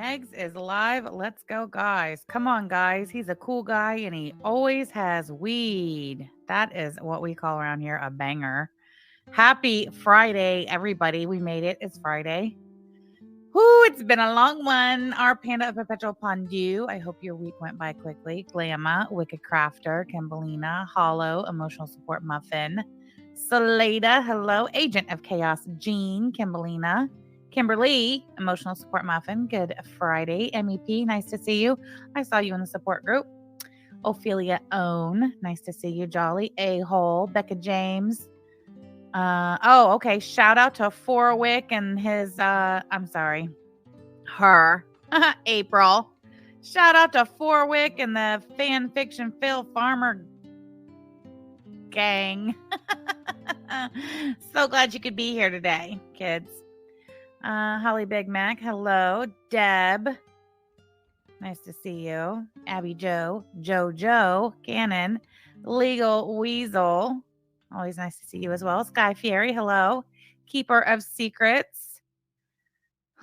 Begz is live. Let's go, guys. Come on, guys. He's a cool guy and he always has weed. That is what we call around here a banger. Happy Friday, everybody. We made it. It's Friday. Whoo, it's been a long one. Our panda of perpetual pondu. I hope your week went by quickly. Glamma, Wicked Crafter, Kimbolina, Hollow, Emotional Support Muffin, Salada, hello, Agent of Chaos, Jean, Kimbolina, Kimberly, Emotional Support Muffin, good Friday, MEP, nice to see you. I saw you in the support group. Ophelia Own, nice to see you. Jolly A-Hole, Becca James. Okay, shout out to Forwick and his, her, April. Shout out to Forwick and the fan fiction Phil Farmer gang. So glad you could be here today, kids. Holly Big Mac, hello. Deb, nice to see you. Abby Joe, Joe, Cannon, Legal Weasel, always nice to see you as well. Sky Fury, hello. Keeper of Secrets.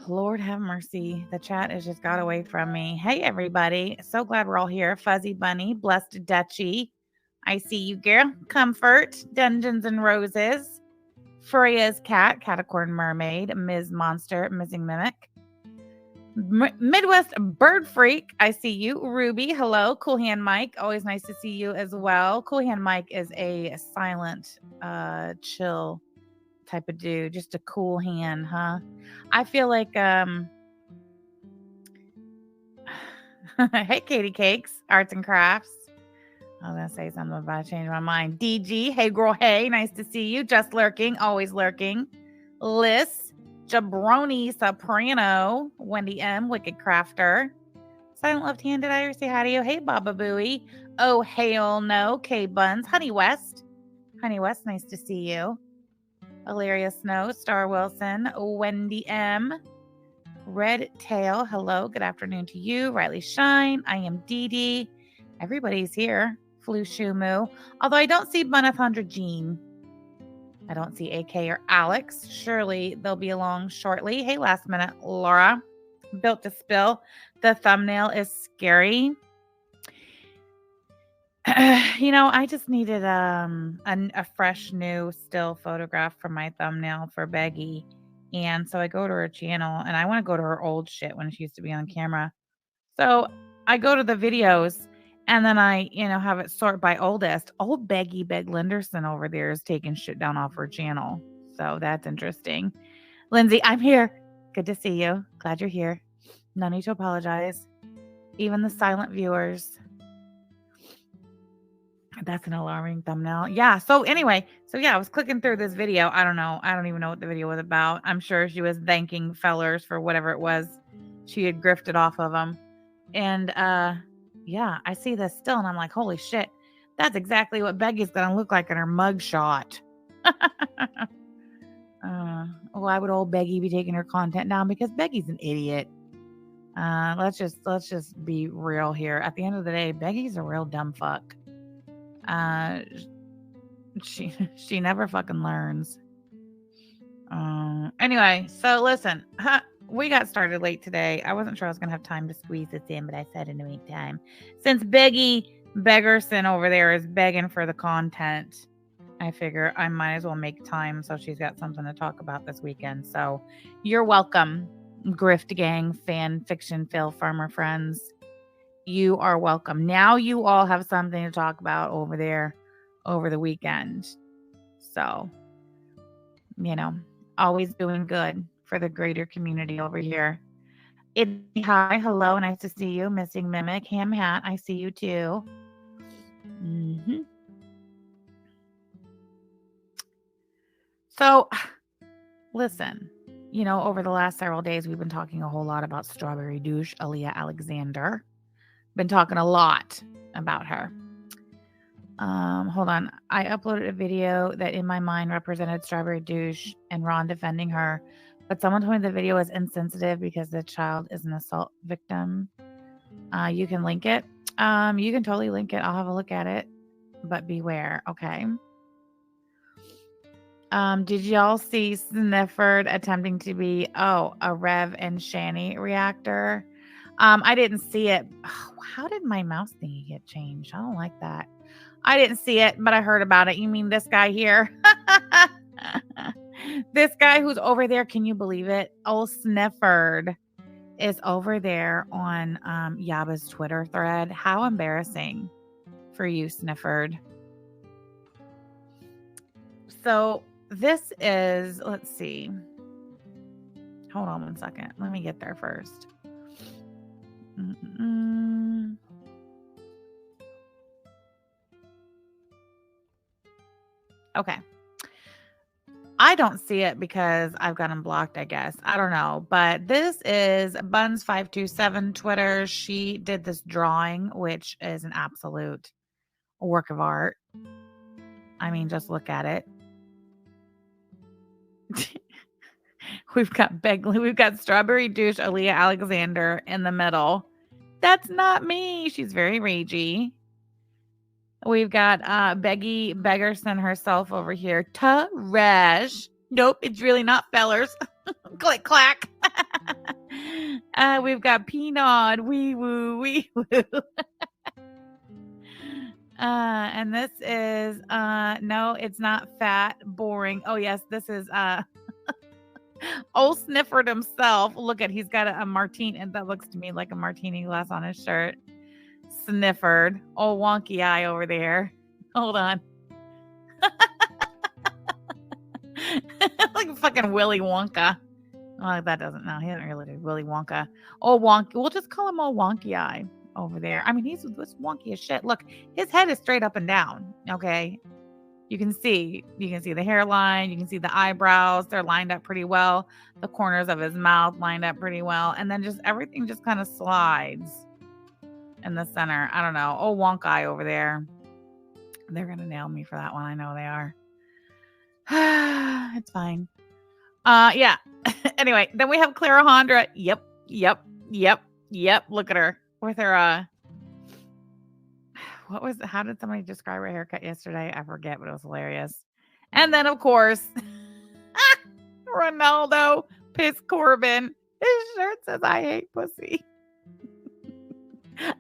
Lord have mercy. The chat has just got away from me. Hey, everybody. So glad we're all here. Fuzzy Bunny, Blessed Duchy. I see you, girl. Comfort, Dungeons and Roses. Freya's Cat, Catacorn Mermaid, Ms. Monster, Missing Mimic. Midwest Bird Freak, I see you. Ruby, hello. Cool Hand Mike, always nice to see you as well. Cool Hand Mike is a silent, chill type of dude. Just a cool hand, huh? I feel like, hey, Katie Cakes, Arts and Crafts. I was going to say something, but I changed my mind. DG, hey girl, hey, nice to see you. Just lurking, always lurking. Liz, Jabroni Soprano, Wendy M, Wicked Crafter. Silent Left Hand, did I ever say hi to you? Hey, Baba Booey. Oh, hell no. K Buns, Honey West, nice to see you. Illyria Snow, Star Wilson, Wendy M. Red Tail, hello, good afternoon to you. Riley Shine, I am Dee Dee. Everybody's here. Flu Shumu. Although I don't see Bunathandra Jean. I don't see AK or Alex. Surely they'll be along shortly. Hey, last minute, Laura. Built to Spill. The thumbnail is scary. I just needed a fresh new still photograph for my thumbnail for Beggy. And so I go to her channel and I want to go to her old shit when she used to be on camera. So I go to the videos and then I, have it sort by oldest. Old Beggy Linderson over there is taking shit down off her channel. So that's interesting. Lindsay, I'm here. Good to see you. Glad you're here. No need to apologize. Even the silent viewers. That's an alarming thumbnail. Yeah. So anyway, I was clicking through this video. I don't know. I don't even know what the video was about. I'm sure she was thanking fellers for whatever it was she had grifted off of them. And yeah, I see this still and I'm like, holy shit, that's exactly what Beggy's gonna look like in her mugshot. Why would old Beggy be taking her content down? Because Beggy's an idiot. Let's just be real here. At the end of the day, Beggy's a real dumb fuck. She never fucking learns. Anyway, so listen, we got started late today. I wasn't sure I was gonna have time to squeeze this in, but I said in the meantime, since Beggerson over there is begging for the content, I figure I might as well make time so she's got something to talk about this weekend. So you're welcome, Grift Gang, fan fiction, Phil Farmer friends. You are welcome. Now you all have something to talk about over there over the weekend. So, always doing good for the greater community over here. Hi, hello, nice to see you. Missing Mimic, Ham Hat, I see you too. So, listen, over the last several days, we've been talking a whole lot about Strawberry Douche, Aaliyah Alexander. Been talking a lot about her. Hold on. I uploaded a video that in my mind represented Strawberry Douche and Ron defending her, but someone told me the video is insensitive because the child is an assault victim. You can link it. You can totally link it. I'll have a look at it, but beware. Okay. Did y'all see Snifford attempting to be, a Rev and Shani reactor? I didn't see it. Oh, how did my mouse thingy get changed? I don't like that. I didn't see it, but I heard about it. You mean this guy here? This guy who's over there. Can you believe it? Old Snifford is over there on Yaba's Twitter thread. How embarrassing for you, Snifford. So this is, let's see. Hold on one second. Let me get there first. Okay. I don't see it because I've got him blocked, I guess. I don't know. But this is Buns527 Twitter. She did this drawing, which is an absolute work of art. I mean, just look at it. We've got Beggy, we've got Strawberry Douche Aaliyah Alexander in the middle. That's not me. She's very ragey. We've got Beggy Beggerson herself over here. Taresh. Nope, it's really not fellers. Click clack. We've got Peanut. Wee woo, wee woo. And this is no, it's not fat, boring. Oh yes, this is old Snifford himself. Look at, he's got a martini, and that looks to me like a martini glass on his shirt. Snifford, old wonky eye over there. Hold on. Like fucking Willy Wonka. Oh, that doesn't know. He doesn't really do Willy Wonka. Old wonky. We'll just call him old wonky eye over there. I mean, he's wonky as shit. Look, his head is straight up and down. Okay. You can see the hairline. You can see the eyebrows. They're lined up pretty well. The corners of his mouth lined up pretty well. And then just everything just kind of slides in the center. I don't know. Oh, wonk eye over there. They're going to nail me for that one. I know they are. It's fine. Yeah. Anyway, then we have Clara Hondra. Yep. Look at her with her, how did somebody describe her haircut yesterday? I forget, but it was hilarious. And then, of course, Ronaldo Piss Corbin. His shirt says, I hate pussy.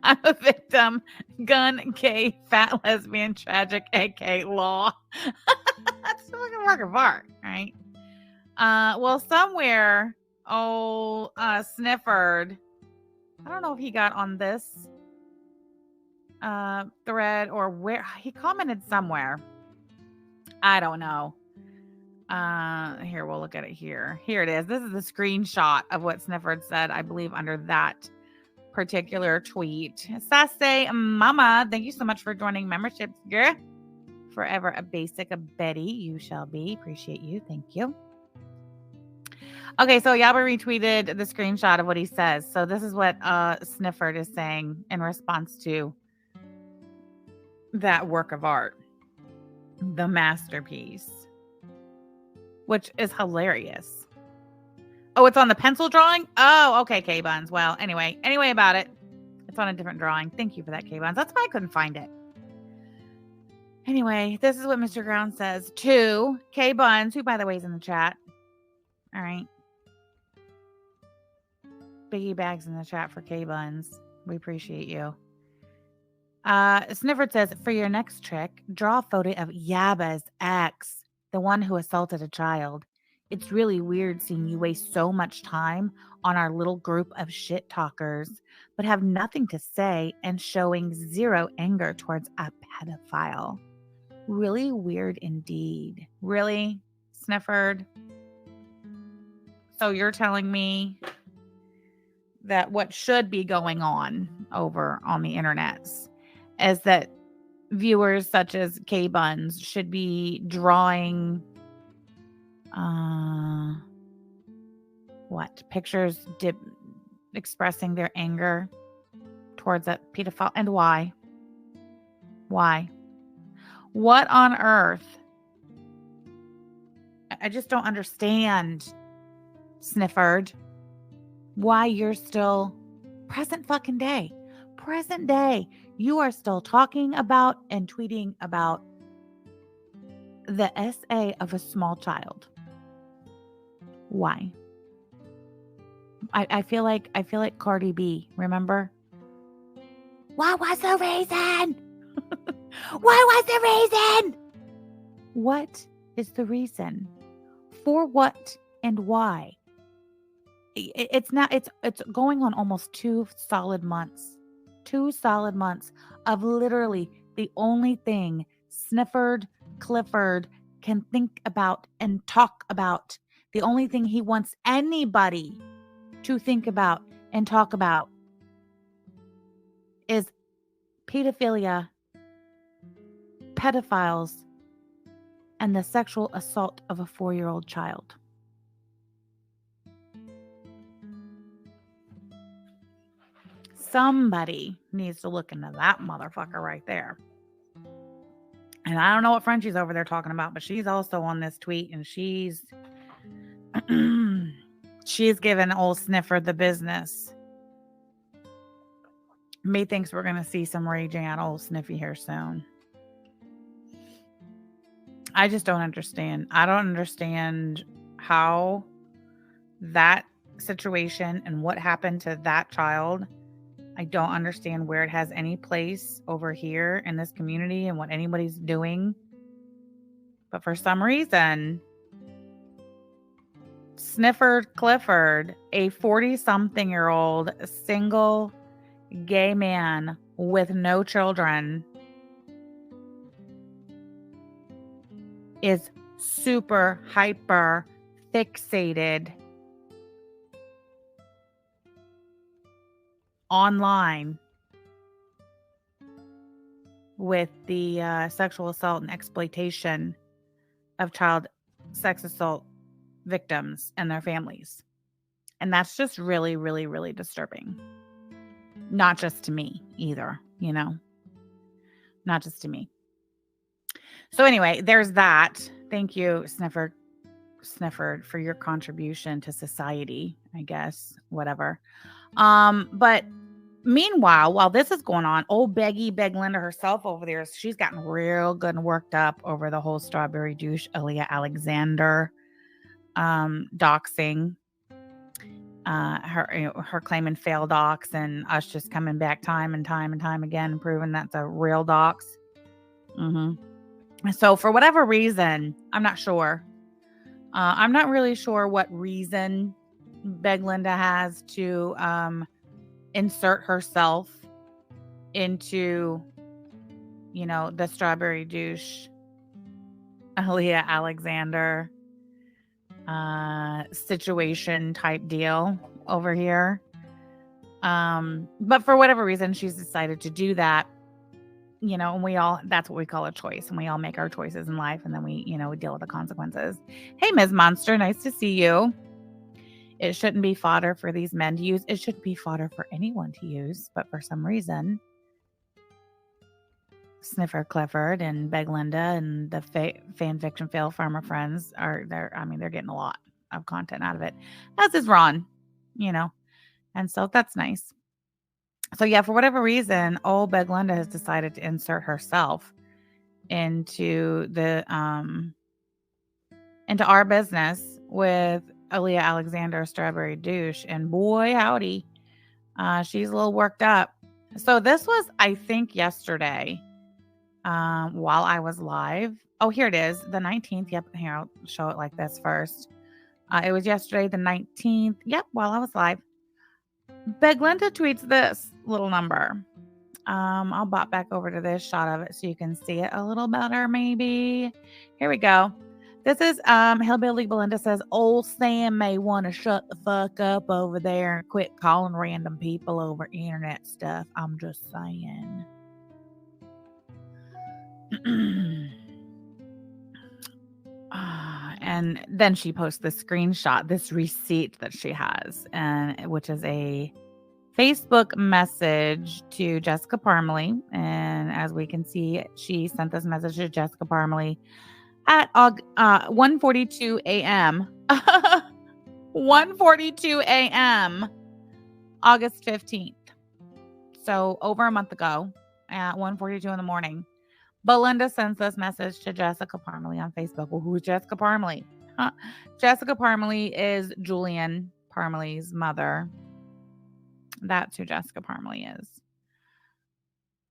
I'm a victim. Gun, gay, fat, lesbian, tragic, AK, law. That's fucking work of art, right? Well, somewhere, Snifford, I don't know if he got on this thread or where he commented somewhere. I don't know. Here, we'll look at it here. Here it is. This is the screenshot of what Snifford said, I believe, under that particular tweet. Sassy Mama, thank you so much for joining memberships, girl. Forever a basic, a Betty, you shall be. Appreciate you. Thank you. Okay, so Yaba retweeted the screenshot of what he says. So this is what Snifford is saying in response to that work of art, the masterpiece, which is hilarious. Oh, it's on the pencil drawing? Oh, okay, K-Buns. Well, anyway about it. It's on a different drawing. Thank you for that, K-Buns. That's why I couldn't find it. Anyway, this is what Mr. Ground says to K-Buns, who, by the way, is in the chat. All right. Biggie Bags in the chat for K-Buns. We appreciate you. Snifford says, for your next trick, draw a photo of Yaba's ex, the one who assaulted a child. It's really weird seeing you waste so much time on our little group of shit talkers, but have nothing to say and showing zero anger towards a pedophile. Really weird indeed. Really, Snifford? So you're telling me that what should be going on over on the internets is that viewers such as K-Buns should be drawing pictures expressing their anger towards a pedophile. And why? What on earth? I just don't understand, Snifford, why you're still present day, you are still talking about and tweeting about the SA of a small child. Why? I feel like Cardi B, remember? What was the reason? What was the reason? What is the reason? For what and why? It's going on almost 2 solid months. 2 solid months of literally the only thing Snifford Clifford can think about and talk about. The only thing he wants anybody to think about and talk about is pedophilia, pedophiles, and the sexual assault of a 4-year-old child. Somebody needs to look into that motherfucker right there. And I don't know what Frenchie's over there talking about, but she's also on this tweet, and she's giving old Sniffer the business. Methinks we're going to see some raging at old Sniffy here soon. I just don't understand. I don't understand how that situation and what happened to that child. I don't understand where it has any place over here in this community and what anybody's doing. But for some reason, Snifford Clifford, a 40-something-year-old single gay man with no children, is super hyper fixated online with the sexual assault and exploitation of child sex assault victims and their families. And that's just really, really, really disturbing. Not just to me either, you know, not just to me. So anyway, there's that. Thank you, Snifford, for your contribution to society, I guess, whatever. But meanwhile, while this is going on, old Beglinda herself over there, she's gotten real good and worked up over the whole strawberry douche Aaliyah Alexander doxing, her claiming failed dox, and us just coming back time and time again and proving that's a real dox. So for whatever reason, I'm not sure. I'm not really sure what reason Beglinda has to insert herself into, you know, the strawberry douche Aaliyah Alexander situation type deal over here. But for whatever reason, she's decided to do that. You know, and that's what we call a choice, and we all make our choices in life, and then we deal with the consequences. Hey, Ms. Monster, nice to see you. It shouldn't be fodder for these men to use. It shouldn't be fodder for anyone to use, but for some reason, Sniffer Clifford and Beglinda and the fan fiction fail farmer friends they're getting a lot of content out of it, as is Ron, and so that's nice. So yeah, for whatever reason, old Beglinda has decided to insert herself into into our business with Aaliyah Alexander Strawberry Douche, and boy howdy, she's a little worked up. So this was, I think, yesterday, while I was live. Oh, here it is, the 19th. Yep, here, I'll show it like this first. It was yesterday, the 19th. Yep, while I was live. Beglinda tweets this little number. I'll bop back over to this shot of it so you can see it a little better, maybe. Here we go. This is Hillbilly Belinda says, old Sam may want to shut the fuck up over there and quit calling random people over internet stuff. I'm just saying. And then she posts the screenshot, this receipt that she has, and which is a Facebook message to Jessica Parmalee. And as we can see, she sent this message to Jessica Parmalee at 1:42 a.m. 1:42 a.m. August 15th. So over a month ago at 1:42 in the morning, Belinda sends this message to Jessica Parmalee on Facebook. Well, who's Jessica Parmalee? Jessica Parmalee is Julian Parmalee's mother. That's who Jessica Parmalee is.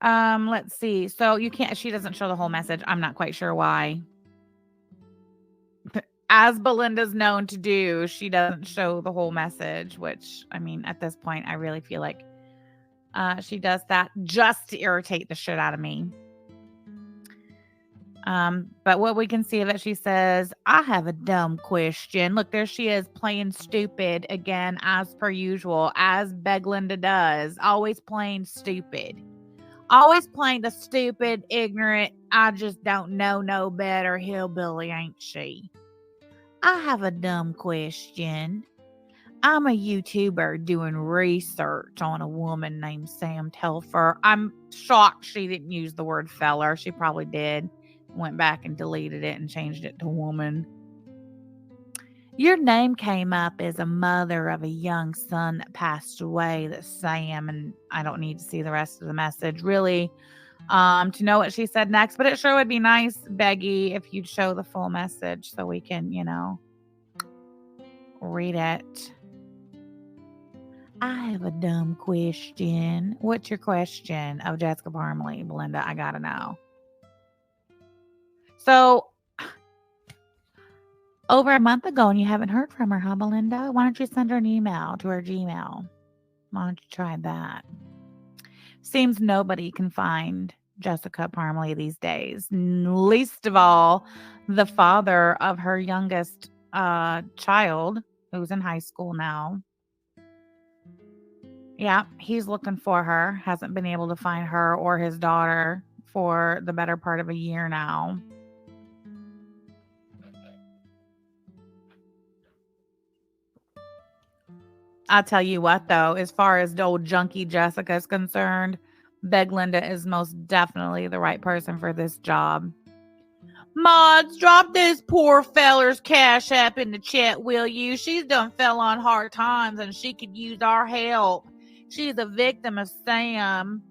Let's see. So she doesn't show the whole message. I'm not quite sure why. As Belinda's known to do, she doesn't show the whole message, which, I mean, at this point, I really feel like she does that just to irritate the shit out of me. But what we can see of it, she says, I have a dumb question. Look, there she is playing stupid again, as per usual, as Beglinda does. Always playing stupid. Always playing the stupid, ignorant, I just don't know no better hillbilly, ain't she? I have a dumb question. I'm a YouTuber doing research on a woman named Sam Telfer. I'm shocked she didn't use the word feller. She probably did. Went back and deleted it and changed it to woman. Your name came up as a mother of a young son that passed away, that's Sam, and I don't need to see the rest of the message really to know what she said next, but it sure would be nice, Beggy, if you'd show the full message so we can, read it. I have a dumb question. What's your question of Jessica Parmalee, Belinda? I gotta know. So, over a month ago and you haven't heard from her, huh, Belinda? Why don't you send her an email to her Gmail? Why don't you try that? Seems nobody can find Jessica Parmalee these days. Least of all, the father of her youngest child, who's in high school now. Yeah, he's looking for her. Hasn't been able to find her or his daughter for the better part of a year now. I'll tell you what, though, as far as the old junkie Jessica is concerned, Beglinda is most definitely the right person for this job. Mods, drop this poor feller's Cash App in the chat, will you? She's done fell on hard times and she could use our help. She's a victim of Sam.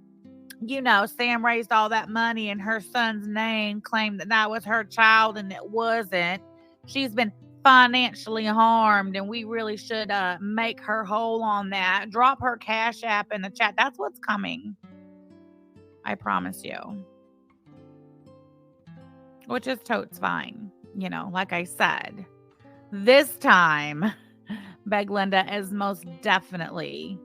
Sam raised all that money in her son's name, claimed that was her child and it wasn't. She's been financially harmed and we really should make her whole on that. Drop her Cash App in the chat. That's what's coming. I promise you. Which is totes fine. Like I said, this time, Beglinda is most definitely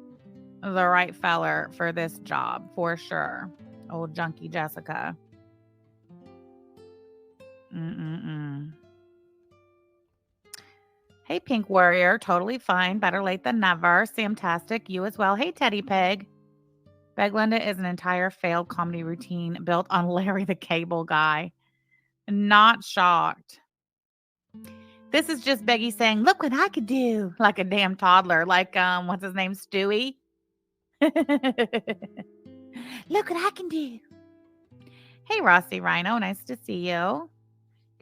the right feller for this job, for sure. Old junkie Jessica. Hey, Pink Warrior. Totally fine. Better late than never. Samtastic. You as well. Hey, Teddy Pig. Beglinda is an entire failed comedy routine built on Larry the Cable Guy. Not shocked. This is just Beggy saying, look what I could do. Like a damn toddler. Like, what's his name? Stewie? Look what I can do. Hey, Rossi Rhino. Nice to see you.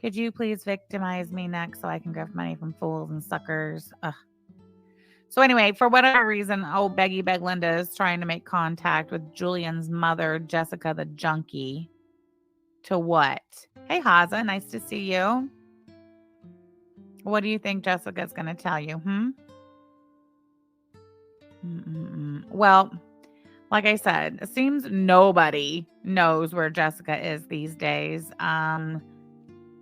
Could you please victimize me next so I can grift money from fools and suckers? Ugh. So anyway, for whatever reason, old Beggy Beglinda is trying to make contact with Julian's mother, Jessica the junkie. To what? Hey, Haza. Nice to see you. What do you think Jessica's going to tell you? Well, like I said, it seems nobody knows where Jessica is these days.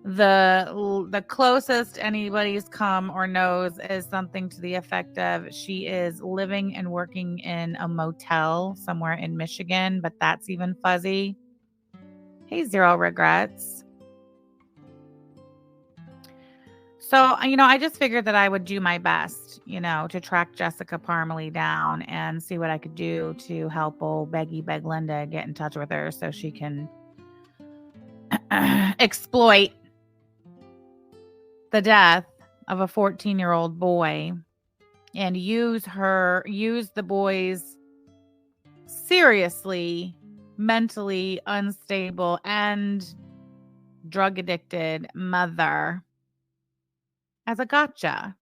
The closest anybody's come or knows is something to the effect of she is living and working in a motel somewhere in Michigan, but that's even fuzzy. Hey, Zero Regrets. So, I just figured that I would do my best, to track Jessica Parmalee down and see what I could do to help old Beggy Beglinda get in touch with her so she can exploit the death of a 14-year-old boy and use the boy's seriously mentally unstable and drug addicted mother as a gotcha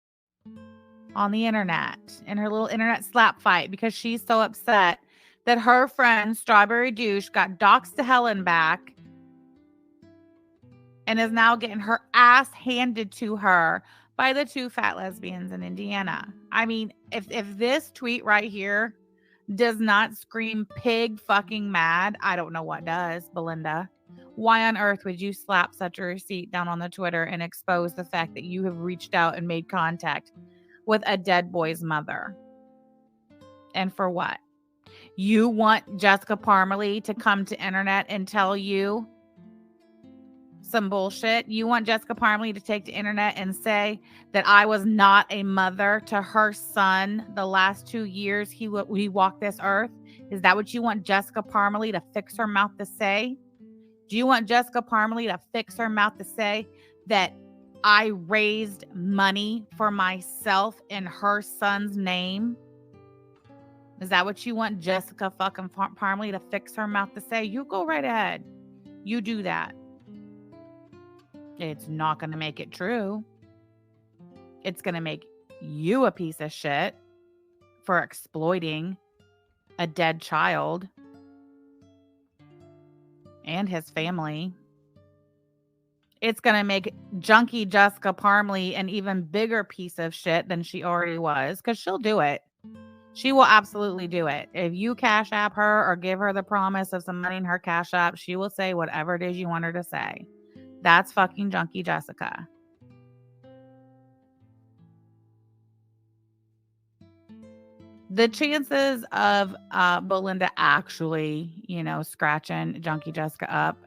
on the internet in her little internet slap fight because she's so upset that her friend Strawberry Douche got doxxed to hell and back and is now getting her ass handed to her by the two fat lesbians in Indiana. I mean, if this tweet right here does not scream pig fucking mad, I don't know what does, Belinda. Why on earth would you slap such a receipt down on the Twitter and expose the fact that you have reached out and made contact with a dead boy's mother? And for what? You want Jessica Parmalee to come to internet and tell you some bullshit? You want Jessica Parmalee to take to internet and say that I was not a mother to her son the last 2 years he walked this earth? Is that what you want Jessica Parmalee to fix her mouth to say? Do you want Jessica Parmalee to fix her mouth to say that I raised money for myself in her son's name? Is that what you want Jessica fucking Parmalee to fix her mouth to say? You go right ahead. You do that. It's not going to make it true. It's going to make you a piece of shit for exploiting a dead child and his family. It's going to make junkie Jessica Parmalee an even bigger piece of shit than she already was, because she'll do it. She will absolutely do it. If you cash app her or give her the promise of some money in her cash app, she will say whatever it is you want her to say. That's fucking junkie Jessica. The chances of Belinda actually, scratching junkie Jessica up,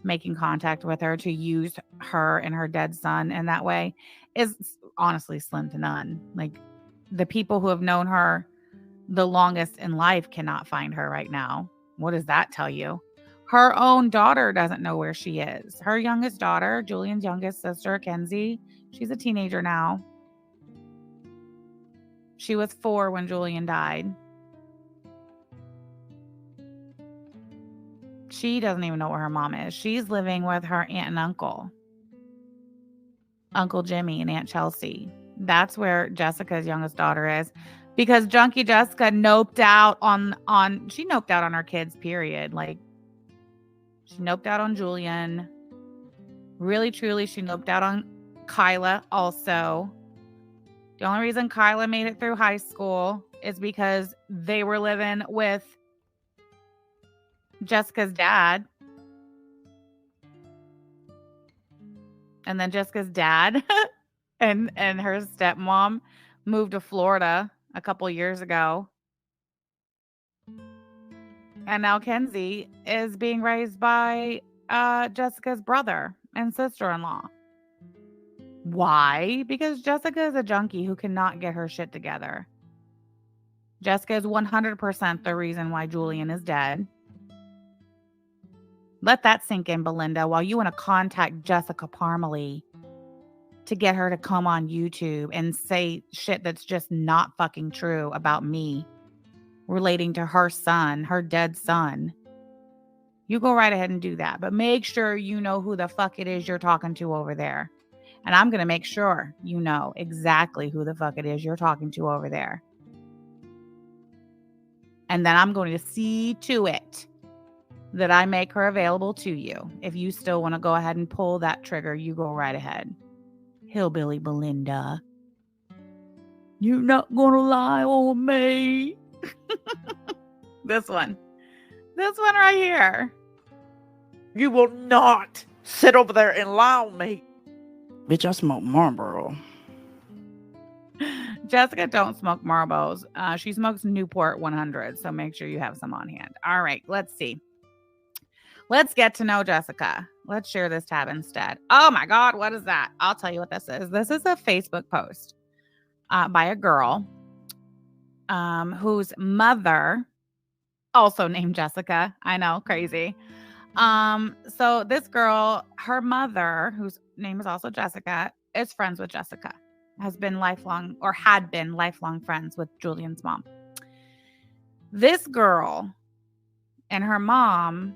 making contact with her to use her and her dead son in that way is honestly slim to none. Like, the people who have known her the longest in life cannot find her right now. What does that tell you? Her own daughter doesn't know where she is. Her youngest daughter, Julian's youngest sister, Kenzie, she's a teenager now. She was 4 when Julian died. She doesn't even know where her mom is. She's living with her aunt and uncle. Uncle Jimmy and Aunt Chelsea. That's where Jessica's youngest daughter is. Because junkie Jessica noped out on her kids, period. Like, she noped out on Julian. Really, truly, she noped out on Kyla also. The only reason Kyla made it through high school is because they were living with Jessica's dad. And then Jessica's dad and her stepmom moved to Florida a couple years ago. And now Kenzie is being raised by Jessica's brother and sister-in-law. Why? Because Jessica is a junkie who cannot get her shit together. Jessica is 100% the reason why Julian is dead. Let that sink in, Belinda, while you want to contact Jessica Parmalee to get her to come on YouTube and say shit that's just not fucking true about me relating to her son, her dead son. You go right ahead and do that. But make sure you know who the fuck it is you're talking to over there. And I'm going to make sure you know exactly who the fuck it is you're talking to over there. And then I'm going to see to it that I make her available to you. If you still want to go ahead and pull that trigger, you go right ahead. Hillbilly Belinda. You're not going to lie on me. This one right here. You will not sit over there and lie on me. Bitch, I smoke Marlboro. Jessica don't smoke Marlboros. She smokes Newport 100, so make sure you have some on hand. All right, let's see. Let's get to know Jessica. Let's share this tab instead. Oh my God, what is that? I'll tell you what this is. This is a Facebook post by a girl whose mother, also named Jessica. I know, crazy. So this girl, her mother, whose name is also Jessica, is friends with Jessica. Had been lifelong friends with Julian's mom. This girl and her mom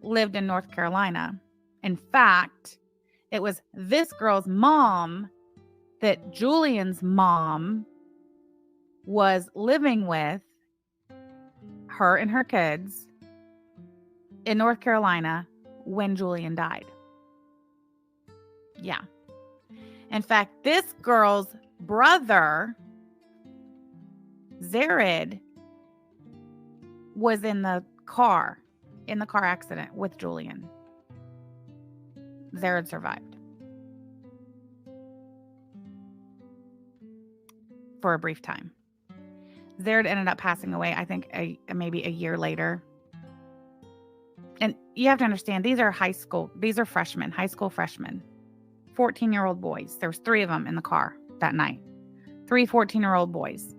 lived in North Carolina. In fact, it was this girl's mom that Julian's mom was living with her and her kids in North Carolina when Julian died. Yeah. In fact, this girl's brother, Zared, was in the car accident with Julian. Zared survived for a brief time. Zared ended up passing away, I think, maybe a year later. And you have to understand, these are high school freshmen, high school freshmen, 14-year-old boys. There was 3 of them in the car that night. 3 14-year-old boys.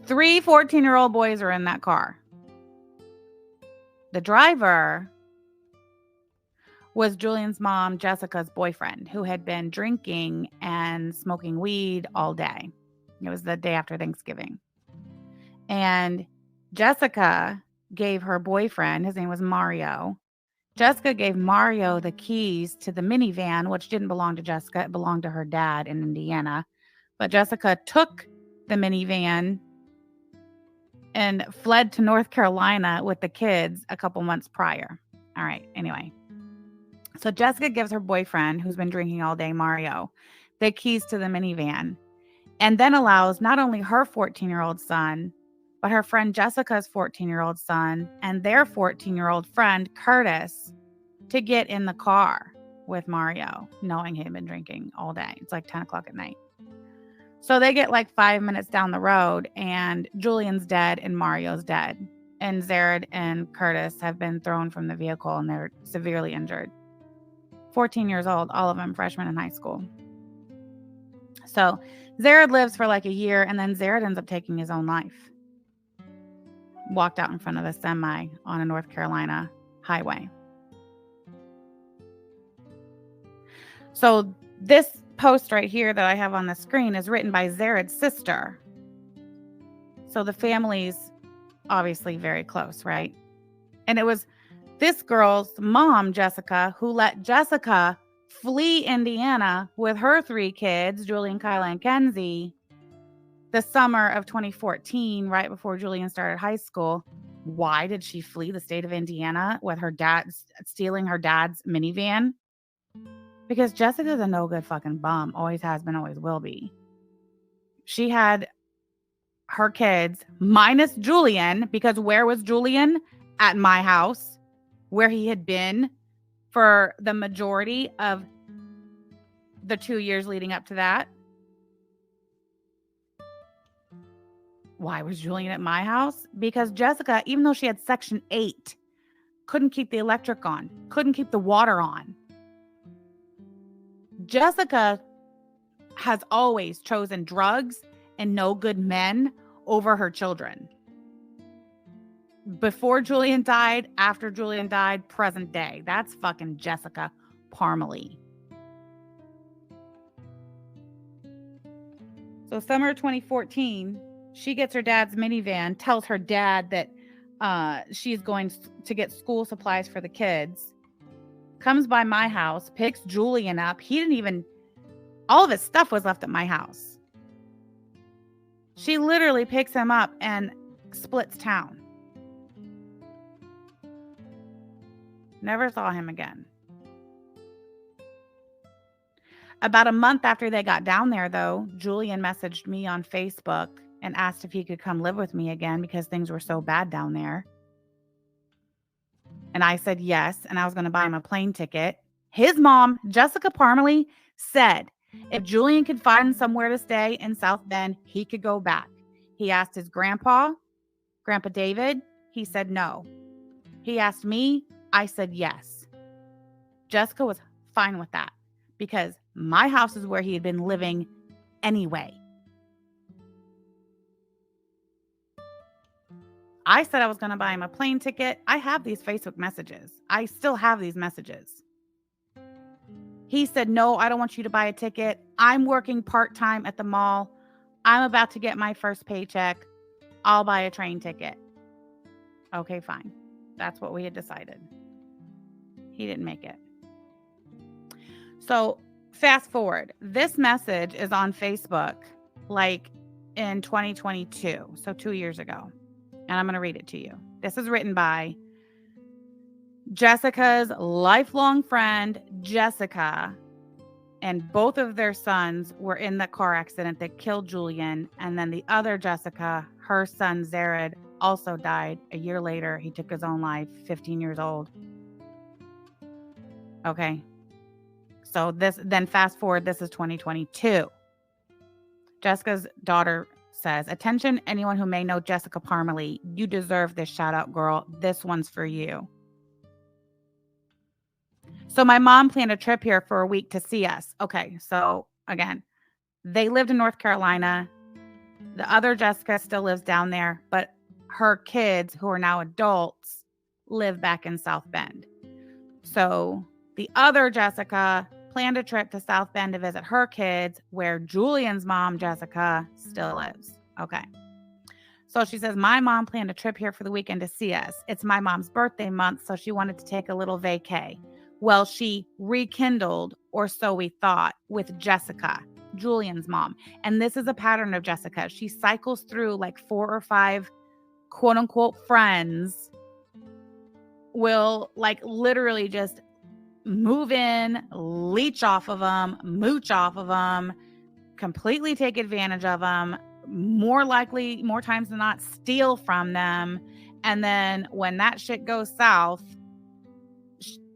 3 14-year-old boys are in that car. The driver was Julian's mom, Jessica's boyfriend, who had been drinking and smoking weed all day. It was the day after Thanksgiving. And Jessica gave her boyfriend, his name was Mario. Jessica gave Mario the keys to the minivan, which didn't belong to Jessica. It belonged to her dad in Indiana. But Jessica took the minivan and fled to North Carolina with the kids a couple months prior. All right, anyway. So Jessica gives her boyfriend, who's been drinking all day, Mario, the keys to the minivan, and then allows not only her 14-year-old son, but her friend Jessica's 14-year-old son and their 14-year-old friend, Curtis, to get in the car with Mario, knowing he had been drinking all day. It's like 10 o'clock at night. So they get like 5 minutes down the road, and Julian's dead and Mario's dead. And Zared and Curtis have been thrown from the vehicle, and they're severely injured. 14 years old, all of them freshmen in high school. So Zared lives for like a year, and then Zared ends up taking his own life. Walked out in front of a semi on a North Carolina highway. So this post right here that I have on the screen is written by Zared's sister. So the family's obviously very close, right? And it was this girl's mom, Jessica, who let Jessica flee Indiana with her 3 kids, Julian, Kyla, and Kenzie, the summer of 2014, right before Julian started high school. Why did she flee the state of Indiana with her dad stealing her dad's minivan? Because Jessica's a no good fucking bum. Always has been, always will be. She had her kids minus Julian, because where was Julian? At my house, where he had been for the majority of the 2 years leading up to that. Why was Julian at my house? Because Jessica, even though she had Section 8, couldn't keep the electric on, couldn't keep the water on. Jessica has always chosen drugs and no good men over her children. Before Julian died, after Julian died, present day. That's fucking Jessica Parmalee. So summer 2014, she gets her dad's minivan, tells her dad that she's going to get school supplies for the kids, comes by my house, picks Julian up. All of his stuff was left at my house. She literally picks him up and splits town. Never saw him again. About a month after they got down there, though, Julian messaged me on Facebook and asked if he could come live with me again because things were so bad down there. And I said yes, and I was going to buy him a plane ticket. His mom, Jessica Parmalee, said if Julian could find somewhere to stay in South Bend, he could go back. He asked his Grandpa David. He said no. He asked me. I said yes. Jessica was fine with that because my house is where he had been living anyway. I said I was going to buy him a plane ticket. I have these Facebook messages. I still have these messages. He said, no, I don't want you to buy a ticket. I'm working part-time at the mall. I'm about to get my first paycheck. I'll buy a train ticket. Okay, fine. That's what we had decided. He didn't make it. So fast forward. This message is on Facebook like in 2022. So 2 years ago. And I'm going to read it to you. This is written by Jessica's lifelong friend, Jessica, And both of their sons were in the car accident that killed Julian. And then the other Jessica, her son Zared, also died a year later. He took his own life, 15 years old. Okay. So then fast forward, this is 2022. Jessica's daughter says, "Attention, anyone who may know Jessica Parmalee. You deserve this shout out, girl. This one's for you." So my mom planned a trip here for a week to see us. Okay, so again, they lived in North Carolina. The other Jessica still lives down there, but her kids, who are now adults, live back in South Bend. So the other Jessica planned a trip to South Bend to visit her kids, where Julian's mom, Jessica, still lives. Okay. So she says, my mom planned a trip here for the weekend to see us. It's my mom's birthday month, so she wanted to take a little vacay. Well, she rekindled, or so we thought, with Jessica, Julian's mom. And this is a pattern of Jessica. She cycles through like 4 or 5 quote unquote friends, will like literally just move in, leech off of them, mooch off of them, completely take advantage of them, more likely, more times than not, steal from them. And then when that shit goes south,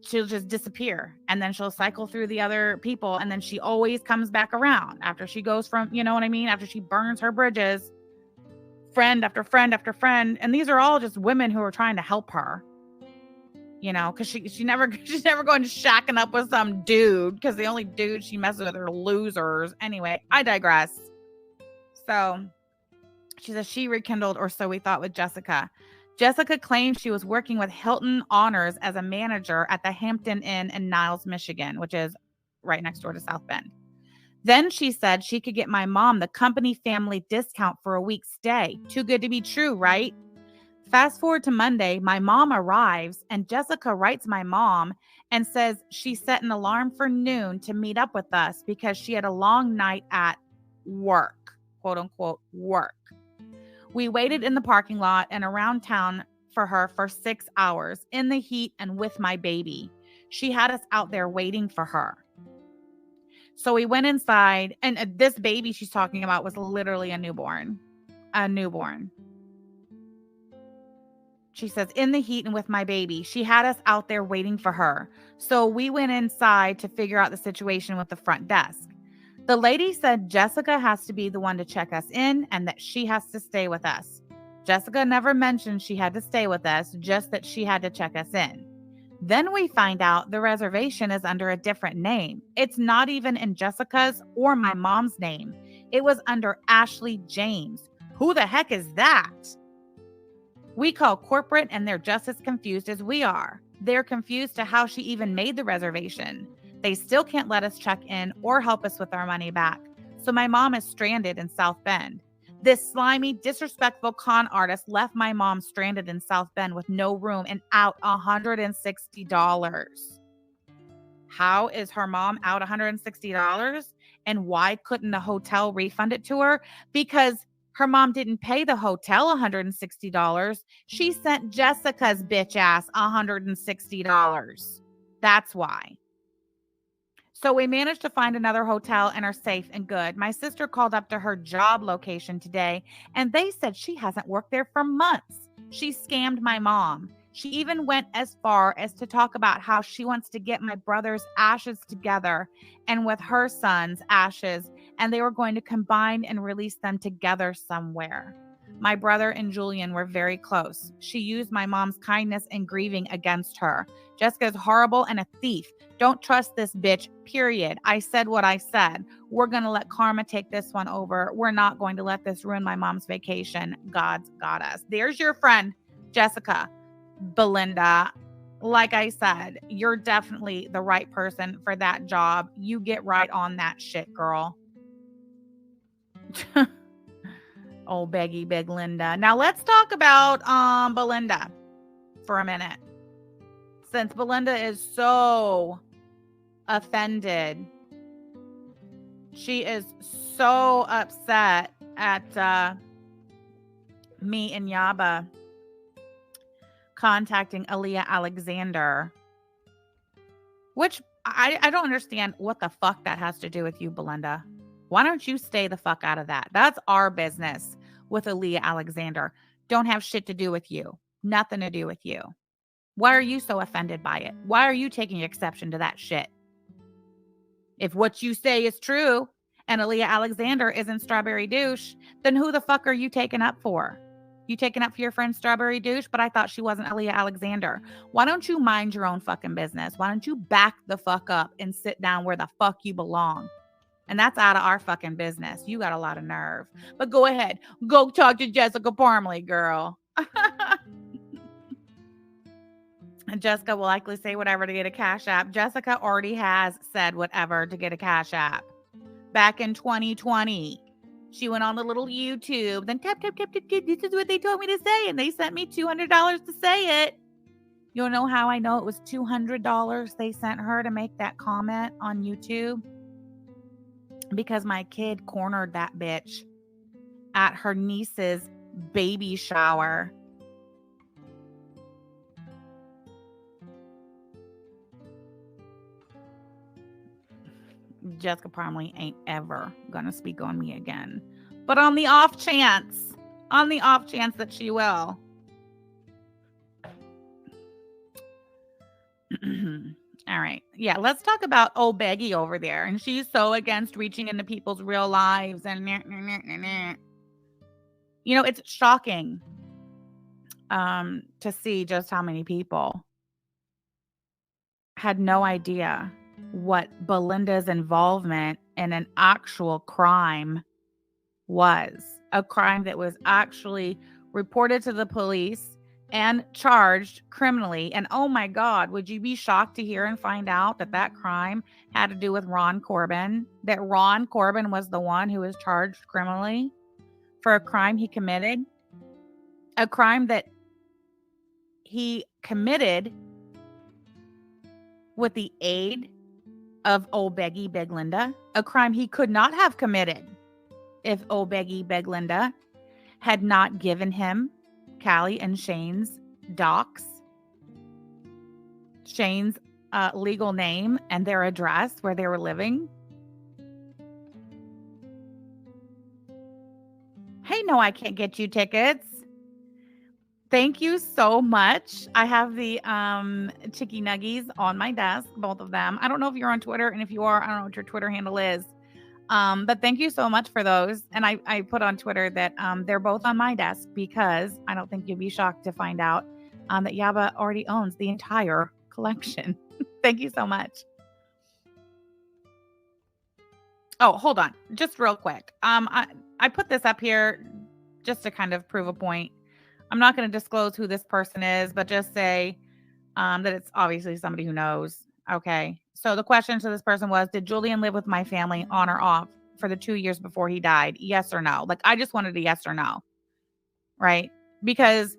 she'll just disappear, and then she'll cycle through the other people, and then she always comes back around after she goes from, you know what I mean, after she burns her bridges, friend after friend after friend. And these are all just women who are trying to help her, you know, because she's never going to shacking up with some dude, because the only dude she messes with are losers. Anyway, I digress. So she says she rekindled, or so we thought, with Jessica. Jessica claimed she was working with Hilton Honors as a manager at the Hampton Inn in Niles, Michigan, which is right next door to South Bend. Then she said she could get my mom the company family discount for a week's stay. Too good to be true, right? Fast forward to Monday, my mom arrives, and Jessica writes my mom and says she set an alarm for noon to meet up with us because she had a long night at work, quote unquote, work. We waited in the parking lot and around town for her for 6 hours in the heat and with my baby. She had us out there waiting for her. So we went inside, and this baby she's talking about was literally a newborn. A newborn. She says, in the heat and with my baby. She had us out there waiting for her. So we went inside to figure out the situation with the front desk. The lady said Jessica has to be the one to check us in and that she has to stay with us. Jessica never mentioned she had to stay with us, just that she had to check us in. Then we find out the reservation is under a different name. It's not even in Jessica's or my mom's name. It was under Ashley James. Who the heck is that? We call corporate, and they're just as confused as we are. They're confused to how she even made the reservation. They still can't let us check in or help us with our money back. So my mom is stranded in South Bend. This slimy, disrespectful con artist left my mom stranded in South Bend with no room and out $160. How is her mom out $160? And why couldn't the hotel refund it to her? Because her mom didn't pay the hotel $160. She sent Jessica's bitch ass $160. That's why. So we managed to find another hotel and are safe and good. My sister called up to her job location today, and they said she hasn't worked there for months. She scammed my mom. She even went as far as to talk about how she wants to get my brother's ashes together and with her son's ashes, and they were going to combine and release them together somewhere. My brother and Julian were very close. She used my mom's kindness and grieving against her. Jessica is horrible and a thief. Don't trust this bitch, period. I said what I said. We're going to let karma take this one over. We're not going to let this ruin my mom's vacation. God's got us. There's your friend, Jessica. Belinda, like I said, you're definitely the right person for that job. You get right on that shit, girl. Oh, Beggy, Big Linda. Now let's talk about Belinda for a minute. Since Belinda is so offended, she is so upset at me and Yaba contacting Aaliyah Alexander, which, I don't understand what the fuck that has to do with you, Belinda. Why don't you stay the fuck out of that? That's our business with Aaliyah Alexander. Don't have shit to do with you. Nothing to do with you. Why are you so offended by it? Why are you taking exception to that shit? If what you say is true and Aaliyah Alexander isn't Strawberry Douche, then who the fuck are you taking up for? You taking up for your friend Strawberry Douche, but I thought she wasn't Aaliyah Alexander. Why don't you mind your own fucking business? Why don't you back the fuck up and sit down where the fuck you belong? And that's out of our fucking business. You got a lot of nerve. But go ahead. Go talk to Jessica Parmley, girl. And Jessica will likely say whatever to get a Cash App. Jessica already has said whatever to get a Cash App. Back in 2020, she went on the little YouTube, then tap, tap, tap, tap, tap. This is what they told me to say. And they sent me $200 to say it. You know how I know it was $200 they sent her to make that comment on YouTube? Because my kid cornered that bitch at her niece's baby shower. Jessica Parmley ain't ever gonna speak on me again. But on the off chance that she will. All right. Yeah, let's talk about old Beggy over there. And she's so against reaching into people's real lives. And you know, it's shocking to see just how many people had no idea what Belinda's involvement in an actual crime was. A crime that was actually reported to the police and charged criminally. And oh my God, would you be shocked to hear and find out that that crime had to do with Ron Corbin? That Ron Corbin was the one who was charged criminally for a crime he committed? A crime that he committed with the aid of old Beggy Beg Linda, a crime he could not have committed if old Beggy Beg Linda had not given him Callie and Shane's docs, Shane's legal name and their address where they were living. Hey, no, I can't get you tickets. Thank you so much. I have the Chicky Nuggies on my desk, both of them. I don't know if you're on Twitter, and if you are, I don't know what your Twitter handle is. But thank you so much for those. And I put on Twitter that they're both on my desk because I don't think you'd be shocked to find out that Yaba already owns the entire collection. Thank you so much. Oh, hold on. Just real quick. I put this up here just to kind of prove a point. I'm not going to disclose who this person is, but just say that it's obviously somebody who knows. Okay. So the question to this person was, did Julian live with my family on or off for the 2 years before he died? Yes or no? Like, I just wanted a yes or no. Right? Because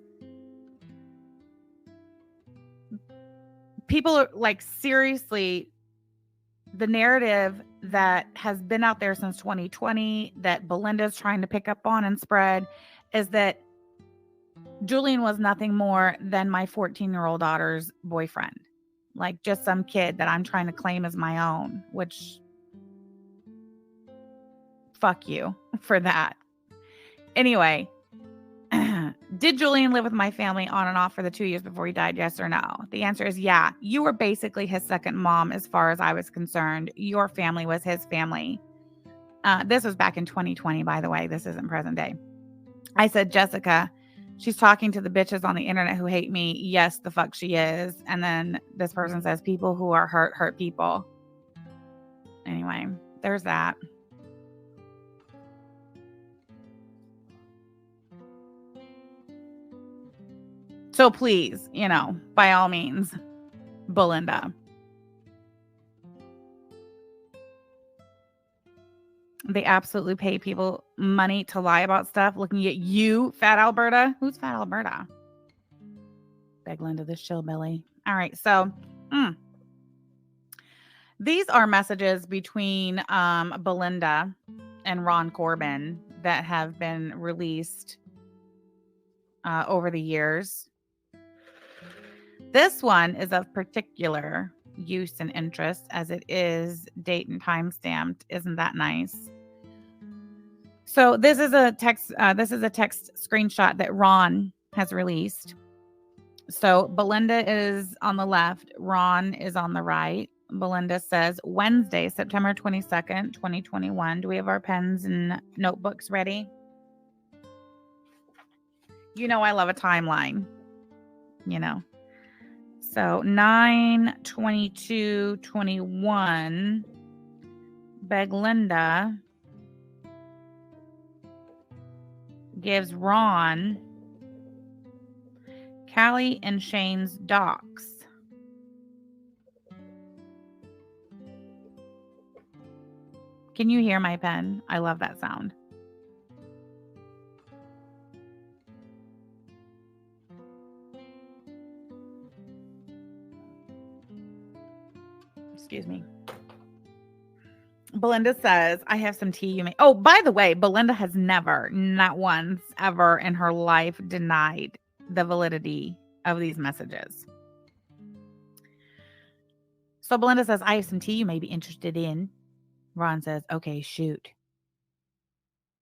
people are like, seriously, the narrative that has been out there since 2020 that Belinda's trying to pick up on and spread is that Julian was nothing more than my 14-year-old daughter's boyfriend. Like, just some kid that I'm trying to claim as my own, which fuck you for that. Anyway, did Julian live with my family on and off for the 2 years before he died? Yes or no? The answer is yeah. You were basically his second mom as far as I was concerned. Your family was his family. This was back in 2020, by the way. This isn't present day. I said, Jessica, she's talking to the bitches on the internet who hate me. Yes, the fuck she is. And then this person says, people who are hurt people. Anyway, there's that. So please, you know, by all means, Belinda. They absolutely pay people money to lie about stuff. Looking at you, Fat Alberta. Who's Fat Alberta? Beg Linda, this chillbilly. All right, so these are messages between Belinda and Ron Corbin that have been released over the years. This one is of particular use and interest, as it is date and time stamped. Isn't that nice? So this is a text. This is a text screenshot that Ron has released. So Belinda is on the left. Ron is on the right. Belinda says, Wednesday, September 22nd, 2021. Do we have our pens and notebooks ready? You know I love a timeline. You know. So 9/22/21. Beglinda gives Ron Callie and Shane's docs. Can you hear my pen? I love that sound. Excuse me. Belinda says, I have some tea you may. Oh, by the way, Belinda has never, not once, ever in her life denied the validity of these messages. So Belinda says, I have some tea you may be interested in. Ron says, okay, shoot.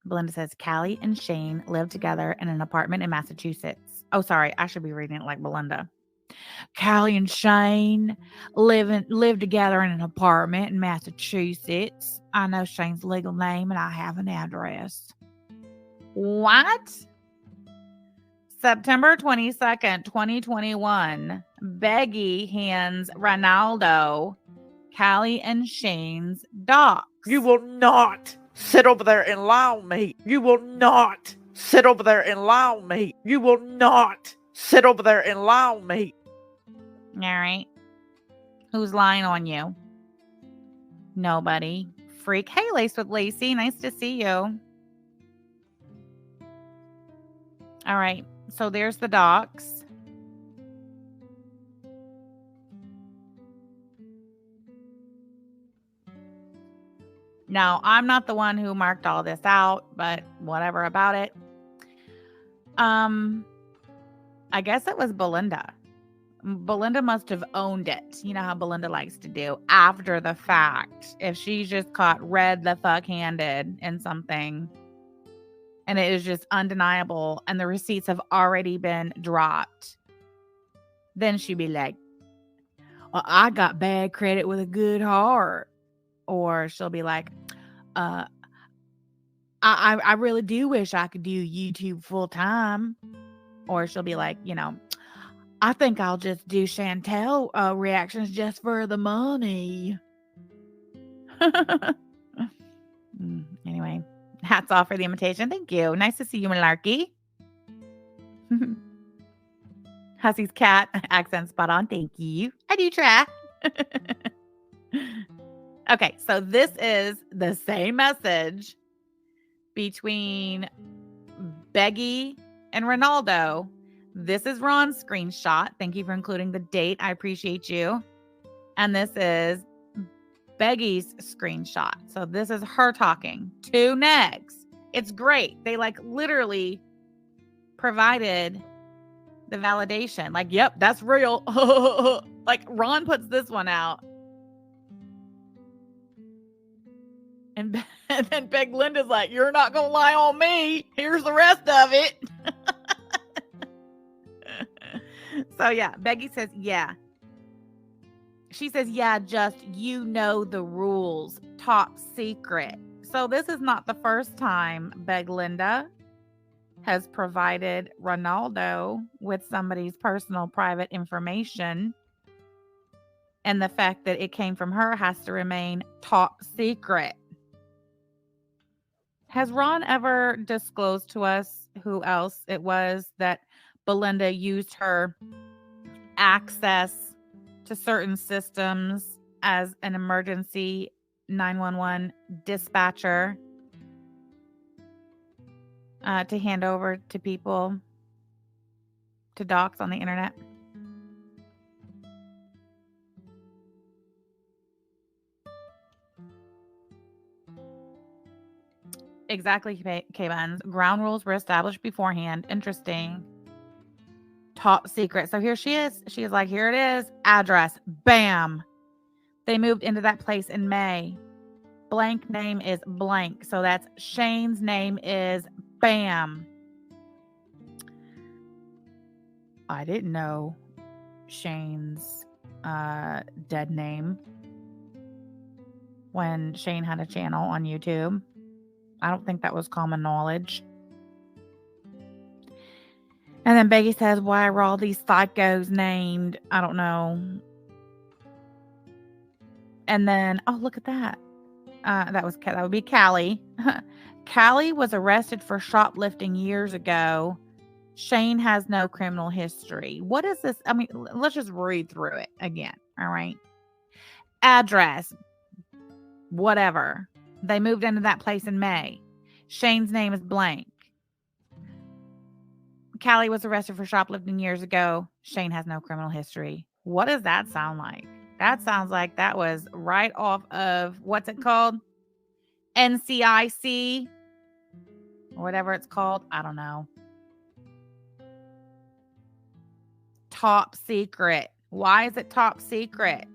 Belinda says, Callie and Shane live together in an apartment in Massachusetts. Oh, sorry. I should be reading it like Belinda. Callie and Shane live together in an apartment in Massachusetts. I know Shane's legal name and I have an address. What? September 22nd, 2021. Beggy hands Ronaldo Callie and Shane's docs. You will not sit over there and lie on me. You will not sit over there and lie on me. You will not sit over there and lie on me. All right. Who's lying on you? Nobody. Freak. Hey, Lace with Lacey. Nice to see you. All right. So there's the docs. Now, I'm not the one who marked all this out, but whatever about it. I guess it was Belinda. Belinda must have owned it. You know how Belinda likes to do after the fact. If she's just caught red the fuck handed in something and it is just undeniable and the receipts have already been dropped, then she'd be like, well, I got bad credit with a good heart. Or she'll be like, I really do wish I could do YouTube full time. Or she'll be like, you know, I think I'll just do Chantel reactions just for the money. Anyway, hats off for the invitation. Thank you. Nice to see you, Malarkey. Hussey's cat accent spot on. Thank you. I do try. Okay, so this is the same message between Beggy and Ronaldo. This is Ron's screenshot. Thank you for including the date. I appreciate you. And this is Beggy's screenshot. So this is her talking to Negs. It's great. They like literally provided the validation. Like, yep, that's real. Like Ron puts this one out. And then Beglinda's like, you're not going to lie on me. Here's the rest of it. So, yeah, Beggy says, yeah. She says, yeah, just, you know the rules. Top secret. So this is not the first time Beglinda has provided Ronaldo with somebody's personal private information. And the fact that it came from her has to remain top secret. Has Ron ever disclosed to us who else it was that Belinda used her access to certain systems as an emergency 911 dispatcher to hand over to people, to docs on the internet? Exactly, K-Buns. Ground rules were established beforehand. Interesting. Top secret. So here she is. She is like, here it is. Address. Bam. They moved into that place in May. Blank name is blank. So that's Shane's name is Bam. I didn't know Shane's dead name when Shane had a channel on YouTube. I don't think that was common knowledge. And then Beggy says, why are all these psychos named? I don't know. And then, oh, look at that. That would be Callie. Callie was arrested for shoplifting years ago. Shane has no criminal history. What is this? I mean, let's just read through it again. All right. Address. Whatever. They moved into that place in May. Shane's name is blank. Callie was arrested for shoplifting years ago. Shane has no criminal history. What does that sound like? That sounds like that was right off of, what's it called? NCIC? Or whatever it's called. I don't know. Top secret. Why is it top secret?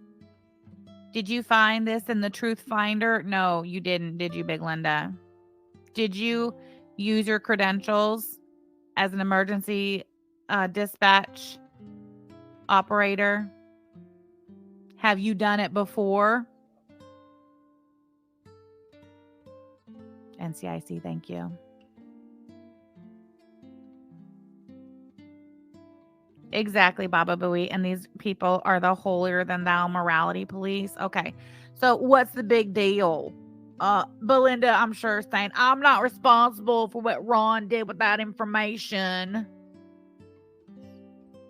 Did you find this in the Truth Finder? No, you didn't, did you, Big Linda? Did you use your credentials as an emergency dispatch operator? Have you done it before? NCIC, thank you. Exactly, Baba Booey. And these people are the holier than thou morality police. Okay. So what's the big deal? Belinda, I'm sure, saying, I'm not responsible for what Ron did with that information.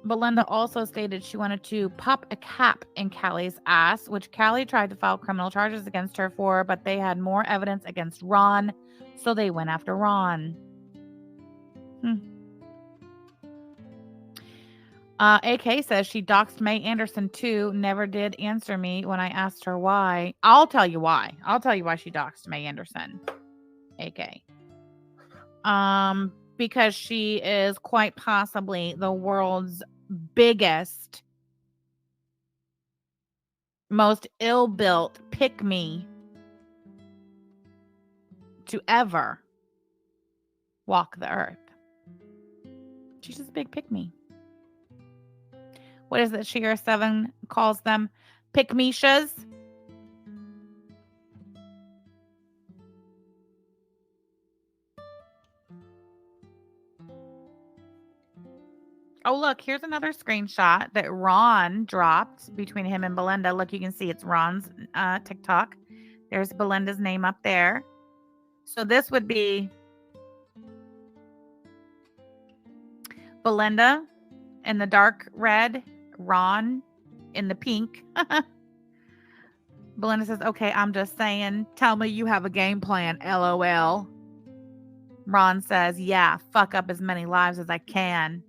Belinda also stated she wanted to pop a cap in Callie's ass, which Callie tried to file criminal charges against her for, but they had more evidence against Ron, so they went after Ron. AK says she doxed May Anderson too. Never did answer me when I asked her why. I'll tell you why. I'll tell you why she doxed May Anderson. AK. Because she is quite possibly the world's biggest, most ill-built pick-me to ever walk the earth. She's just a big pick-me. What is it? Sheer 7 calls them pick-meshas. Oh, look, here's another screenshot that Ron dropped between him and Belinda. Look, you can see it's Ron's TikTok. There's Belinda's name up there. So this would be Belinda in the dark red, Ron in the pink. Belinda says, okay, I'm just saying. Tell me you have a game plan, LOL. Ron says, yeah, fuck up as many lives as I can.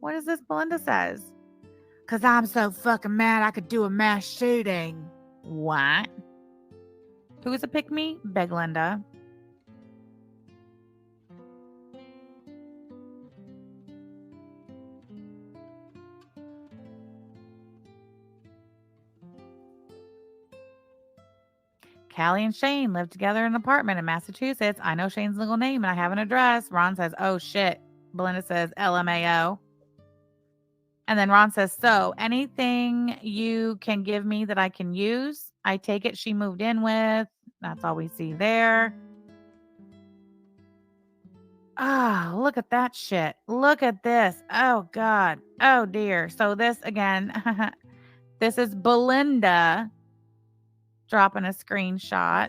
What is this Belinda says? Because I'm so fucking mad I could do a mass shooting. What? Who's a pick me? Beg Linda. Callie and Shane live together in an apartment in Massachusetts. I know Shane's legal name and I have an address. Ron says, oh shit. Belinda says, LMAO. And then Ron says, so anything you can give me that I can use? I take it she moved in with. That's all we see there. Oh, look at that shit. Look at this. Oh, God. Oh, dear. So this, again, this is Belinda dropping a screenshot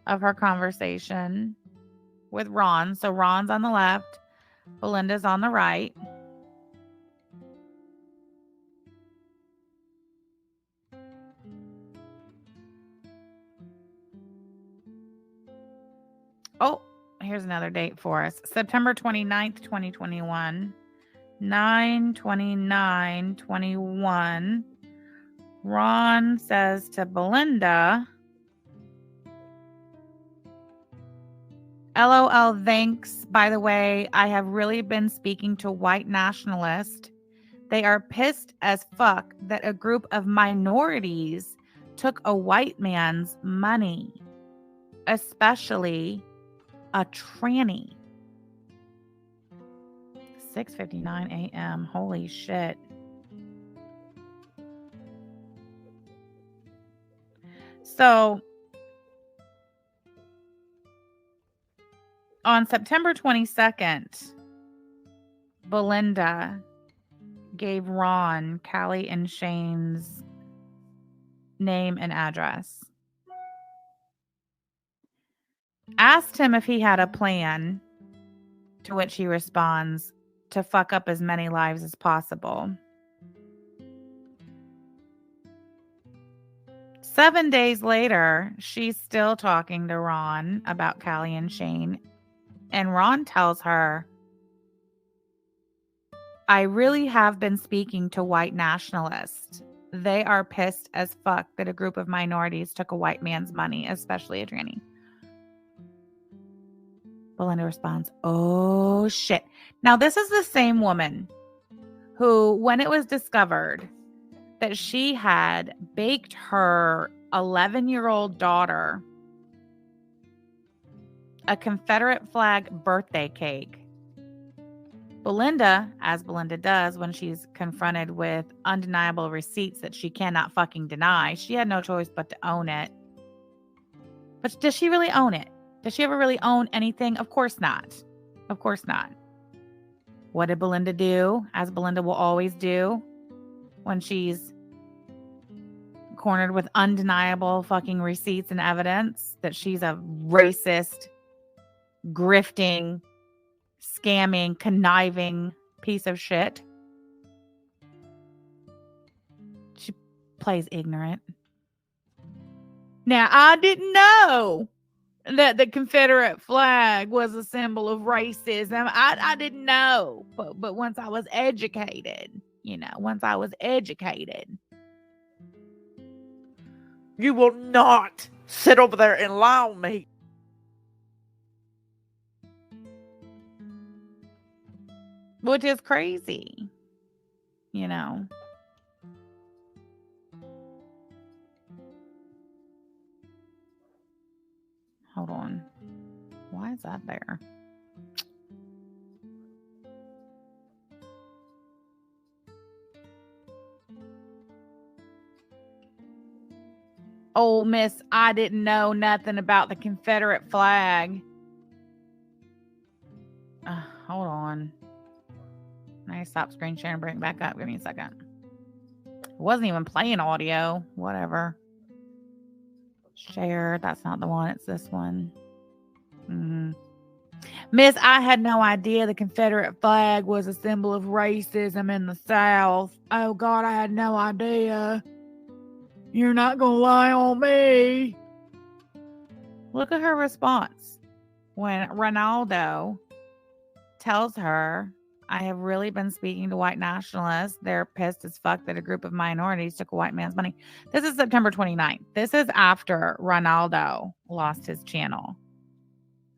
of her conversation with Ron. So Ron's on the left. Belinda's on the right. Oh, here's another date for us. September 29th, 2021. 9/29/21. Ron says to Belinda, LOL, thanks. By the way, I have really been speaking to white nationalists They are pissed as fuck that a group of minorities took a white man's money, especially a tranny. 6:59 a.m. Holy shit. So, on September 22nd, Belinda gave Ron, Callie, and Shane's name and address. Asked him if he had a plan, to which he responds, to fuck up as many lives as possible. 7 days later, she's still talking to Ron about Callie and Shane, and Ron tells her, I really have been speaking to white nationalists. They are pissed as fuck that a group of minorities took a white man's money, especially a tranny. Belinda responds, oh shit. Now, this is the same woman who, when it was discovered that she had baked her 11-year-old daughter a Confederate flag birthday cake, Belinda, as Belinda does when she's confronted with undeniable receipts that she cannot fucking deny, she had no choice but to own it. But does she really own it? Does she ever really own anything? Of course not. Of course not. What did Belinda do, as Belinda will always do, when she's cornered with undeniable fucking receipts and evidence that she's a racist, grifting, scamming, conniving piece of shit? She plays ignorant. Now, I didn't know that the Confederate flag was a symbol of racism. I didn't know. But once I was educated, once I was educated. You will not sit over there and lie on me. Which is crazy. Hold on. Why is that there? Oh, miss, I didn't know nothing about the Confederate flag. Hold on. I stop screen sharing and bring it back up. Give me a second. It wasn't even playing audio. Whatever. Share. That's not the one. It's this one. Miss, I had no idea the Confederate flag was a symbol of racism in the South. Oh, God, I had no idea. You're not going to lie on me. Look at her response. When Ronaldo tells her, I have really been speaking to white nationalists. They're pissed as fuck that a group of minorities took a white man's money. This is September 29th. This is after Ronaldo lost his channel.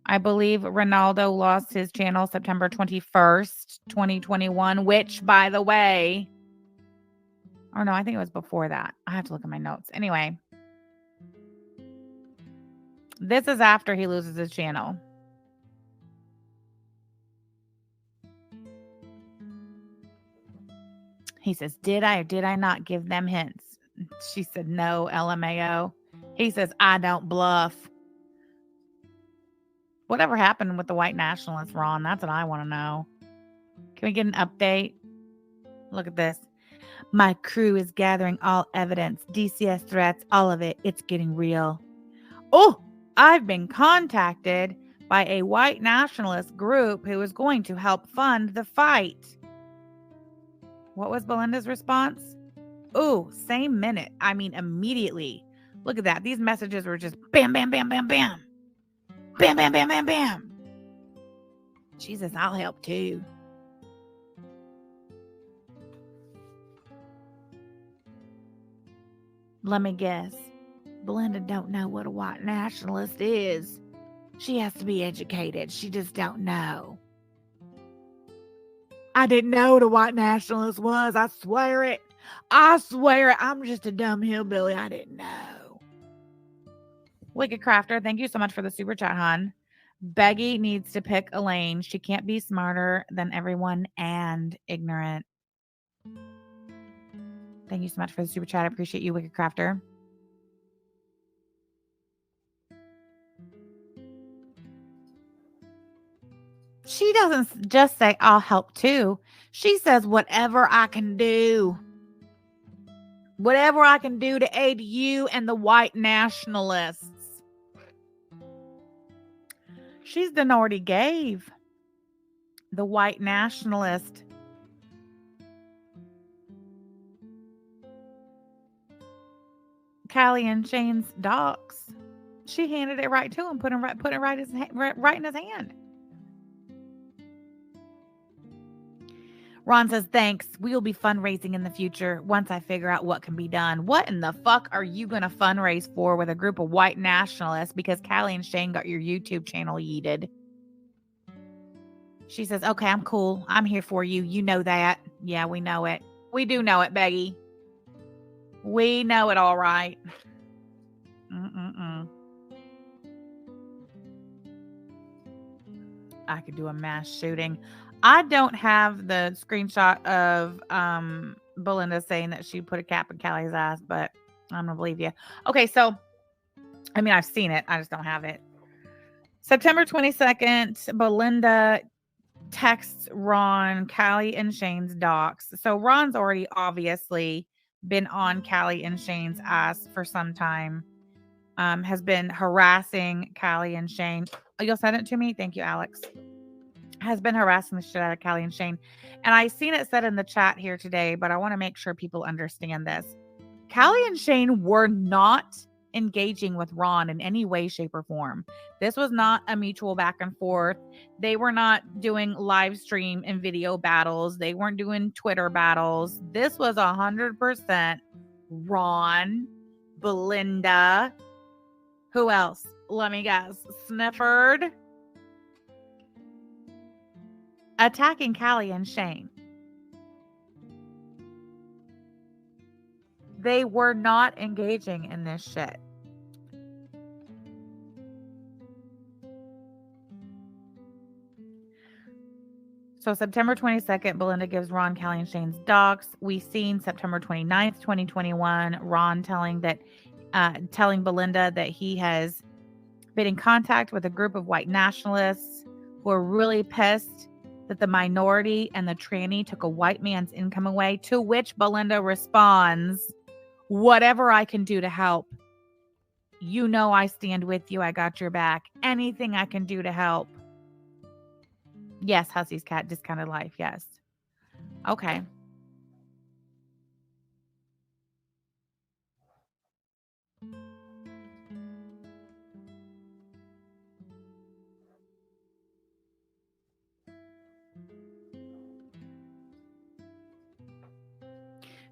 I believe Ronaldo lost his channel September 21st, 2021, which, by the way, or no, I think it was before that. I have to look at my notes. Anyway, this is after he loses his channel. He says, did I or did I not give them hints? She said, no, LMAO. He says, I don't bluff. Whatever happened with the white nationalists, Ron? That's what I want to know. Can we get an update? Look at this. My crew is gathering all evidence, DCS threats, all of it. It's getting real. Oh, I've been contacted by a white nationalist group who is going to help fund the fight. What was Belinda's response? Oh, same minute. I mean, immediately. Look at that. These messages were just bam, bam, bam, bam, bam. Bam, bam, bam, bam, bam. Jesus, I'll help too. Let me guess. Belinda don't know what a white nationalist is. She has to be educated. She just don't know. I didn't know what a white nationalist was. I swear it. I swear it. I'm just a dumb hillbilly. I didn't know. Wicked Crafter, thank you so much for the super chat, hon. Beggy needs to pick a lane. She can't be smarter than everyone and ignorant. Thank you so much for the super chat. I appreciate you, Wicked Crafter. She doesn't just say, I'll help too. She says, whatever I can do. Whatever I can do to aid you and the white nationalists. She's done already gave the white nationalist Callie and Shane's docs. She handed it right to him, put it right in his hand. Ron says, thanks. We will be fundraising in the future once I figure out what can be done. What in the fuck are you going to fundraise for with a group of white nationalists because Callie and Shane got your YouTube channel yeeted? She says, okay, I'm cool. I'm here for you. You know that. Yeah, we know it. We do know it, Beggy. We know it all right. I could do a mass shooting. I don't have the screenshot of Belinda saying that she put a cap in Callie's ass, but I'm going to believe you. Okay, so, I mean, I've seen it. I just don't have it. September 22nd, Belinda texts Ron, Callie, and Shane's docs. So Ron's already obviously been on Callie and Shane's ass for some time. Has been harassing Callie and Shane. Oh, you'll send it to me? Thank you, Alex. Has been harassing the shit out of Callie and Shane. And I seen it said in the chat here today, but I want to make sure people understand this. Callie and Shane were not engaging with Ron in any way, shape, or form. This was not a mutual back and forth. They were not doing live stream and video battles. They weren't doing Twitter battles. This was 100% Ron, Belinda. Who else? Let me guess. Snifford. Attacking Callie and Shane. They were not engaging in this shit. So September 22nd, Belinda gives Ron, Callie, and Shane's docs. We seen September 29th, 2021, Ron telling Belinda that he has been in contact with a group of white nationalists who are really pissed that the minority and the tranny took a white man's income away, to which Belinda responds, whatever I can do to help. You know I stand with you. I got your back. Anything I can do to help. Yes, Hussey's cat discounted life. Yes. Okay.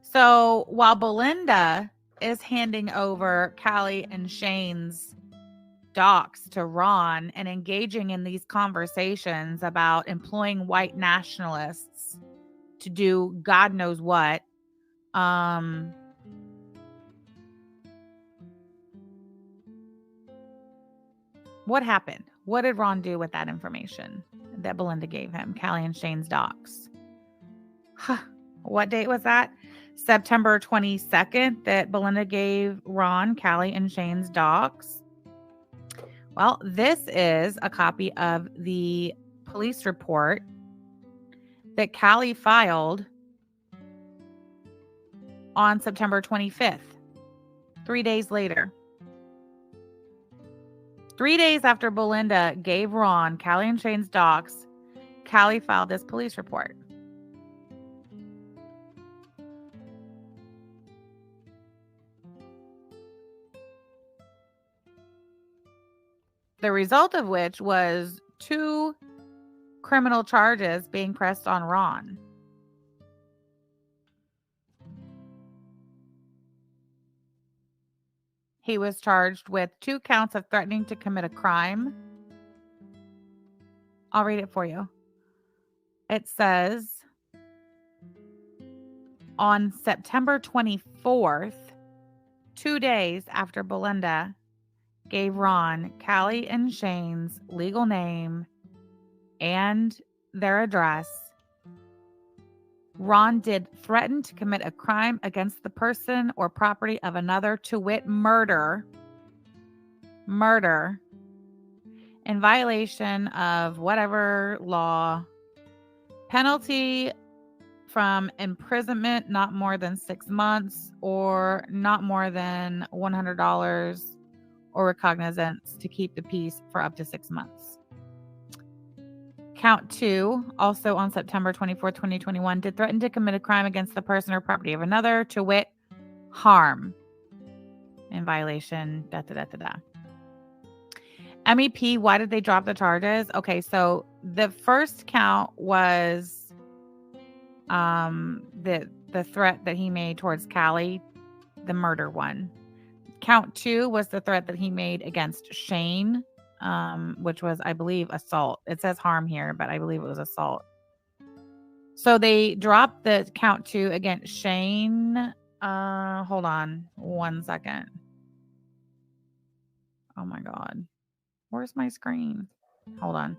So while Belinda is handing over Callie and Shane's docs to Ron and engaging in these conversations about employing white nationalists to do God knows what, what happened? What did Ron do with that information that Belinda gave him? Callie and Shane's docs. What date was that? September 22nd that Belinda gave Ron, Callie, and Shane's docs. Well, this is a copy of the police report that Callie filed on September 25th, 3 days later. 3 days after Belinda gave Ron, Callie, and Shane's docs, Callie filed this police report. The result of which was 2 criminal charges being pressed on Ron. He was charged with 2 counts of threatening to commit a crime. I'll read it for you. It says, On September 24th, 2 days after Belinda gave Ron Callie and Shane's legal name and their address, Ron did threaten to commit a crime against the person or property of another, to wit, murder, in violation of whatever law. Penalty from imprisonment not more than 6 months or not more than $100 or recognizance to keep the peace for up to 6 months. Count 2, also on September 24, 2021, did threaten to commit a crime against the person or property of another, to wit, harm, in violation, MEP, why did they drop the charges? Okay, so the first count was the threat that he made towards Callie, the murder one. Count 2 was the threat that he made against Shane, which was, I believe, assault. It says harm here, but I believe it was assault. So they dropped the count 2 against Shane. Hold on 1 second. Oh my God. Where's my screen? Hold on.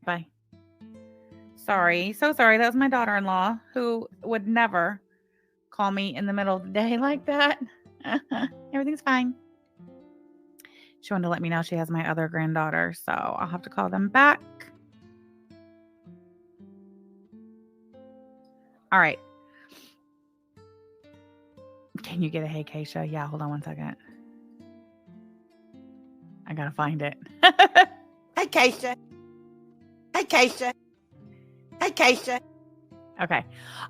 Bye. Sorry. So sorry. That was my daughter-in-law, who would never call me in the middle of the day like that. Everything's fine. She wanted to let me know she has my other granddaughter, so I'll have to call them back. All right. Can you get a hey, Keisha? Yeah, hold on 1 second. I gotta find it. Hey, Keisha. Hey, Keisha. Hey, Keisha. Okay.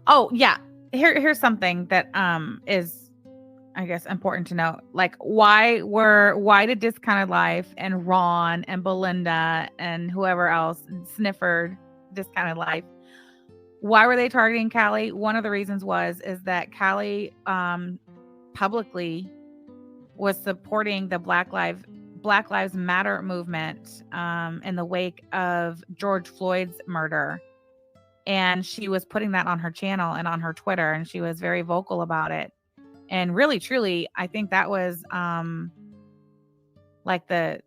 Oh, yeah. Here's something that is, I guess, important to know. Like, why did Discounted Life and Ron and Belinda and whoever else sniffered Discounted Life, why were they targeting Callie? One of the reasons is that Callie publicly was supporting the Black Lives Matter movement in the wake of George Floyd's murder. And she was putting that on her channel and on her Twitter, and she was very vocal about it. And really, truly, I think that was like the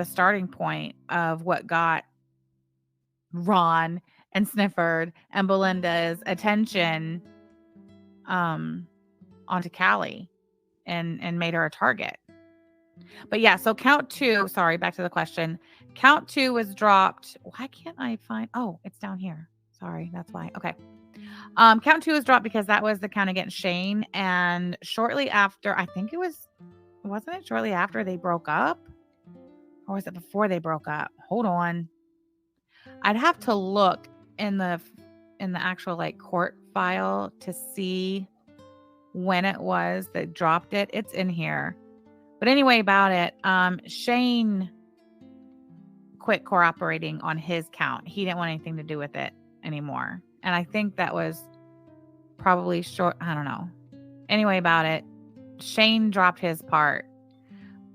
starting point of what got Ron and Snifford and Belinda's attention onto Callie and made her a target. But yeah, so count 2, sorry, back to the question. Count 2 was dropped. Why can't I find? Oh, it's down here. Sorry, that's why. Okay. Count 2 was dropped because that was the count against Shane. And shortly after, I think wasn't it shortly after they broke up? Or was it before they broke up? Hold on. I'd have to look in the actual like court file to see when it was that dropped it. It's in here. But anyway, about it, Shane quit cooperating on his count. He didn't want anything to do with it anymore. And I think that was probably short. I don't know. Anyway, about it, Shane dropped his part.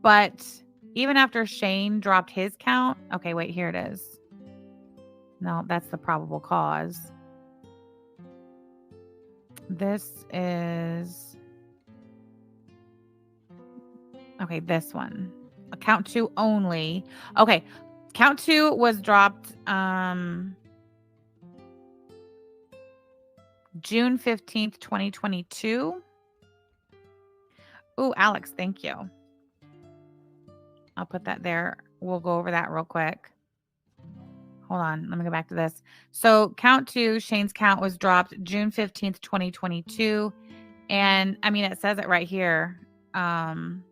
But even after Shane dropped his count, okay, wait, here it is. No, that's the probable cause. This is, okay, this one. Count 2 only. Okay, count 2 was dropped June 15th, 2022. Ooh, Alex, thank you. I'll put that there. We'll go over that real quick. Hold on. Let me go back to this. So count 2, Shane's count was dropped June 15th, 2022. And I mean, it says it right here. Hold on.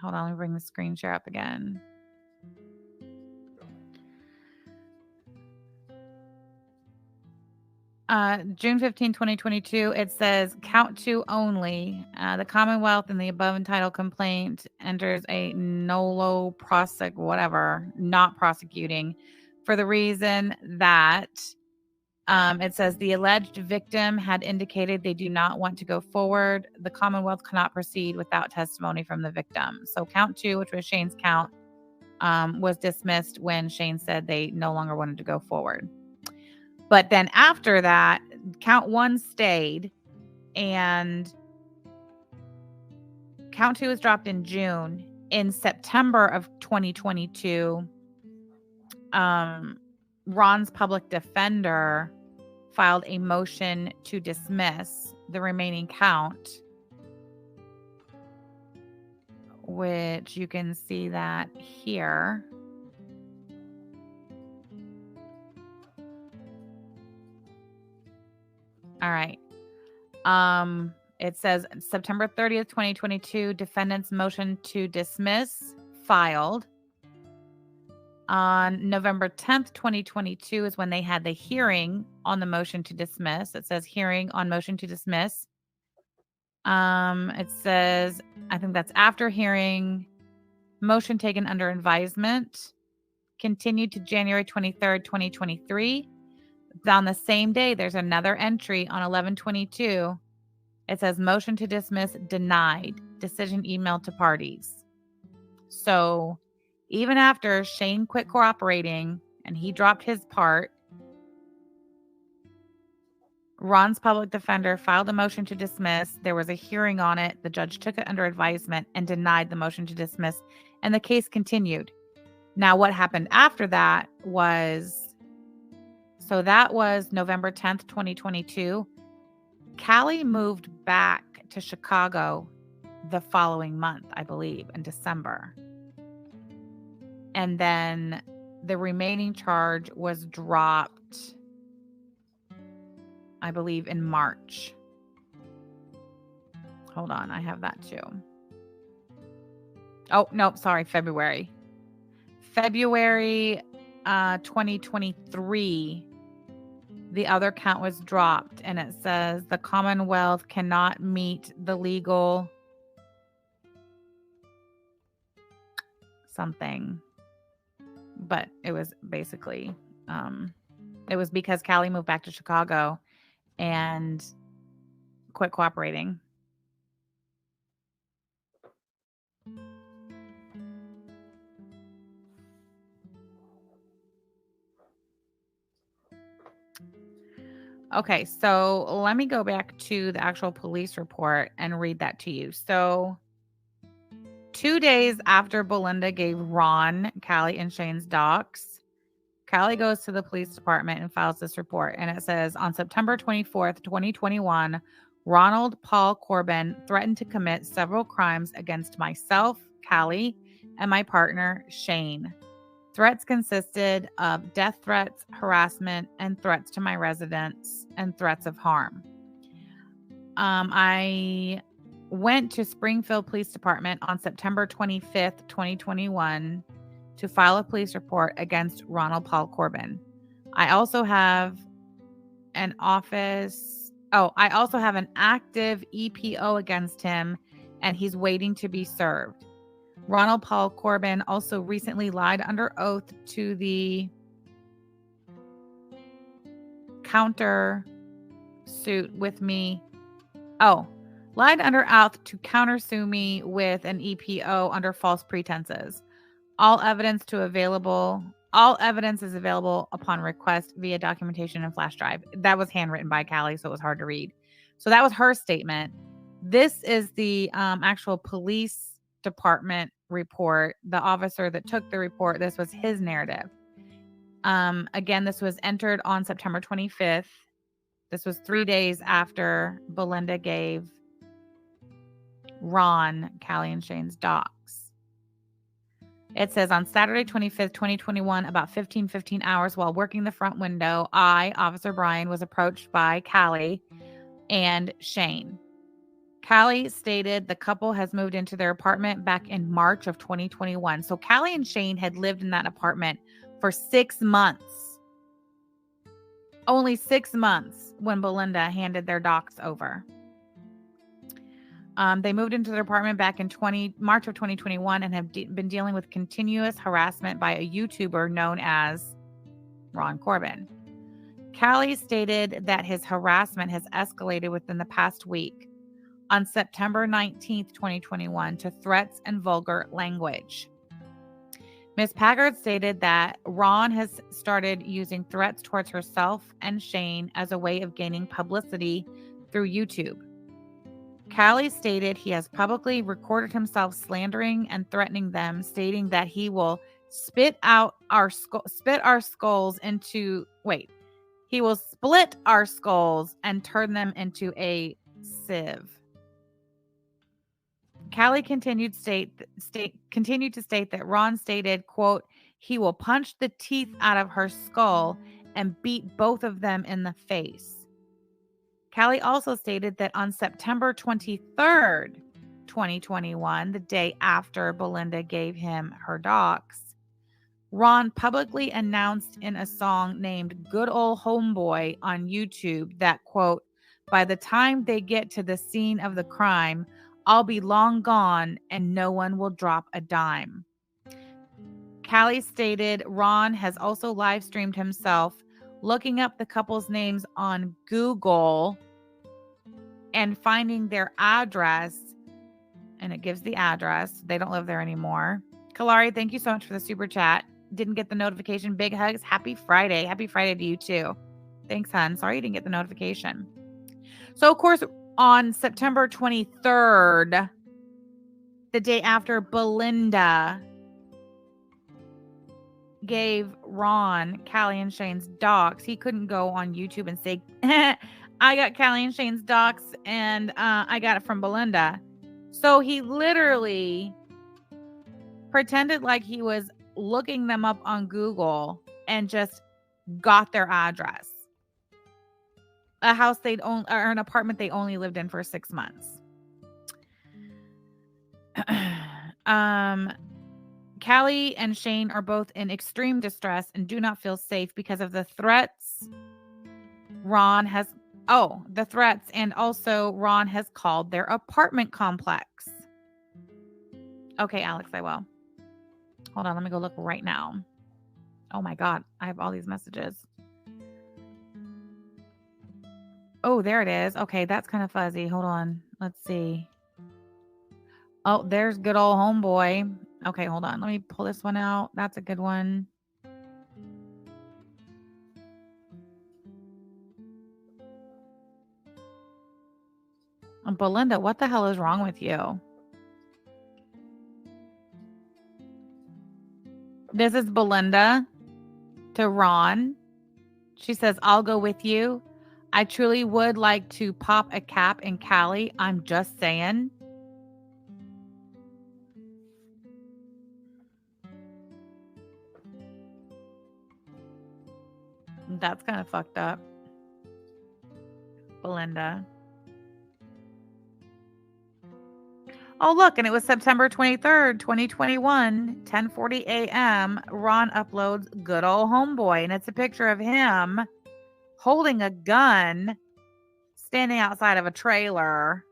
Let me bring the screen share up again. June 15, 2022, it says count 2 only. The Commonwealth in the above entitled complaint enters a nolo not prosecuting for the reason that It says the alleged victim had indicated they do not want to go forward. The Commonwealth cannot proceed without testimony from the victim. So count 2, which was Shane's count, was dismissed when Shane said they no longer wanted to go forward. But then after that, count 1 stayed, and count 2 was dropped in June. In September of 2022, Ron's public defender filed a motion to dismiss the remaining count, which you can see that here. All right. It says September 30th, 2022, defendant's motion to dismiss filed. On November 10th, 2022 is when they had the hearing on the motion to dismiss. It says hearing on motion to dismiss. It says, I think that's after hearing, motion taken under advisement, continued to January 23rd, 2023. On the same day, there's another entry on 11/22. It says motion to dismiss denied, decision emailed to parties. So even after Shane quit cooperating and he dropped his part, Ron's public defender filed a motion to dismiss. There was a hearing on it. The judge took it under advisement and denied the motion to dismiss, and the case continued. Now, what happened after that was, so that was November 10th, 2022. Callie moved back to Chicago the following month, I believe, in December. And then the remaining charge was dropped, I believe, in March. Hold on, I have that too. Oh, no, sorry, February. February 2023, the other count was dropped, and it says the Commonwealth cannot meet the legal something. But it was basically, it was because Callie moved back to Chicago and quit cooperating. Okay, so let me go back to the actual police report and read that to you. So 2 days after Belinda gave Ron, Callie, and Shane's docs, Callie goes to the police department and files this report. And it says, on September 24th, 2021, Ronald Paul Corbin threatened to commit several crimes against myself, Callie, and my partner, Shane. Threats consisted of death threats, harassment, and threats to my residence, and threats of harm. I went to Springfield Police Department on September 25th, 2021 to file a police report against Ronald Paul Corbin. I also have an active EPO against him, and he's waiting to be served. Ronald Paul Corbin also recently lied under oath to the counter suit with me. Lied under oath to countersue me with an EPO under false pretenses. All evidence is available upon request via documentation and flash drive. That was handwritten by Callie, so it was hard to read. So that was her statement. This is the actual police department report. The officer that took the report, this was his narrative. Again, this was entered on September 25th. This was 3 days after Belinda gave Ron, Callie, and Shane's docs. It says on Saturday 25th, 2021, about 15 hours while working the front window, I, Officer Brian, was approached by Callie and Shane. Callie stated the couple has moved into their apartment back in March of 2021. So Callie and Shane had lived in that apartment for 6 months. Only 6 months when Belinda handed their docs over. They moved into their apartment back in March of 2021 and have been dealing with continuous harassment by a YouTuber known as Ron Corbin. Callie stated that his harassment has escalated within the past week on September 19th, 2021, to threats and vulgar language. Ms. Packard stated that Ron has started using threats towards herself and Shane as a way of gaining publicity through YouTube. Callie stated he has publicly recorded himself slandering and threatening them, stating that he will split our skulls and turn them into a sieve. Callie continued to state that Ron stated, quote, he will punch the teeth out of her skull and beat both of them in the face. Callie also stated that on September 23rd, 2021, the day after Belinda gave him her docs, Ron publicly announced in a song named Good Ol' Homeboy on YouTube that, quote, by the time they get to the scene of the crime, I'll be long gone and no one will drop a dime. Callie stated Ron has also live streamed himself looking up the couple's names on Google and finding their address, and it gives the address. They don't live there anymore. Kalari, thank you so much for the super chat. Didn't get the notification. Big hugs. Happy Friday. Happy Friday to you too. Thanks, hon. Sorry you didn't get the notification. So, of course, on September 23rd, the day after Belinda gave Ron, Callie, and Shane's docs, he couldn't go on YouTube and say, I got Callie and Shane's docs and I got it from Belinda. So he literally pretended like he was looking them up on Google and just got their address. A house they'd own, or an apartment they only lived in for 6 months. Callie and Shane are both in extreme distress and do not feel safe because of the threats Ron has. Oh, the threats, and also Ron has called their apartment complex. Okay, Alex, I will. Hold on, let me go look right now. Oh my God, I have all these messages. Oh, there it is. Okay, that's kind of fuzzy. Hold on. Let's see. Oh, there's good old homeboy. Okay, hold on. Let me pull this one out. That's a good one. Belinda, what the hell is wrong with you? This is Belinda to Ron. She says, I'll go with you. I truly would like to pop a cap in Callie. I'm just saying. That's kind of fucked up. Belinda. Oh, look, and it was September 23rd, 2021, 10:40 a.m. Ron uploads Good Old Homeboy, and it's a picture of him holding a gun, standing outside of a trailer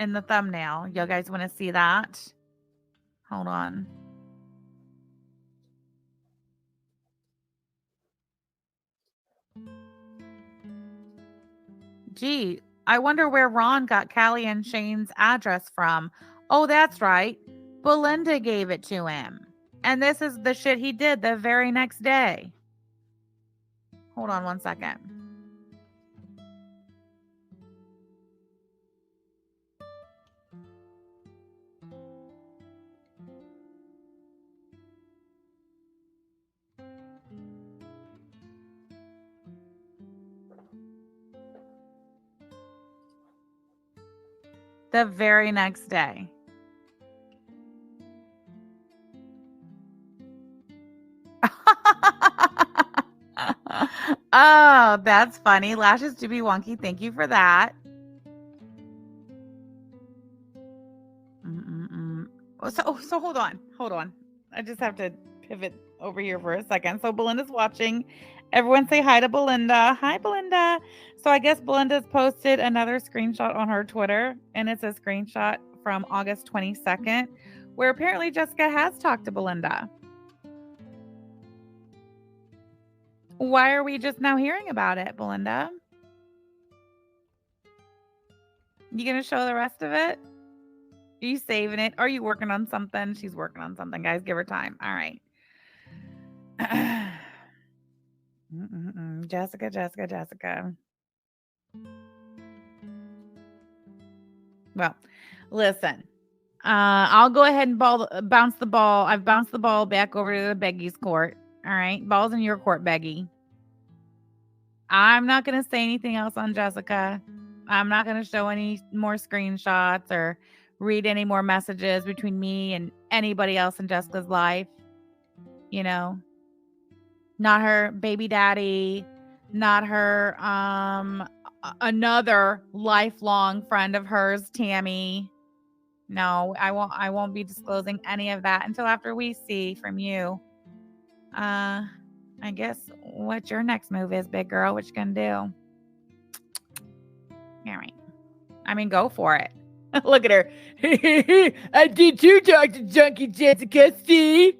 in the thumbnail. You guys want to see that? Hold on. Gee, I wonder where Ron got Callie and Shane's address from. Oh, that's right. Belinda gave it to him. And this is the shit he did the very next day. Hold on one second. The very next day. Oh, that's funny. Lashes to be wonky. Thank you for that. So hold on. I just have to pivot over here for a second. So Belinda's watching. Everyone say hi to Belinda. Hi, Belinda. So I guess Belinda's posted another screenshot on her Twitter, and it's a screenshot from August 22nd, where apparently Jessica has talked to Belinda. Why are we just now hearing about it, Belinda? You gonna show the rest of it? Are you saving it? Are you working on something? She's working on something, guys. Give her time. All right. Jessica. Well, listen. I'll go ahead and bounce the ball. I've bounced the ball back over to the Beggy's court. All right. Ball's in your court, Beggy. I'm not going to say anything else on Jessica. I'm not going to show any more screenshots or read any more messages between me and anybody else in Jessica's life. You know, not her baby daddy, not her another lifelong friend of hers, Tammy. No, I won't be disclosing any of that until after we see from you. I guess what your next move is, big girl. What you gonna do? All right. I mean, go for it. Look at her. I did too, Dr. Junkie Jessica. See?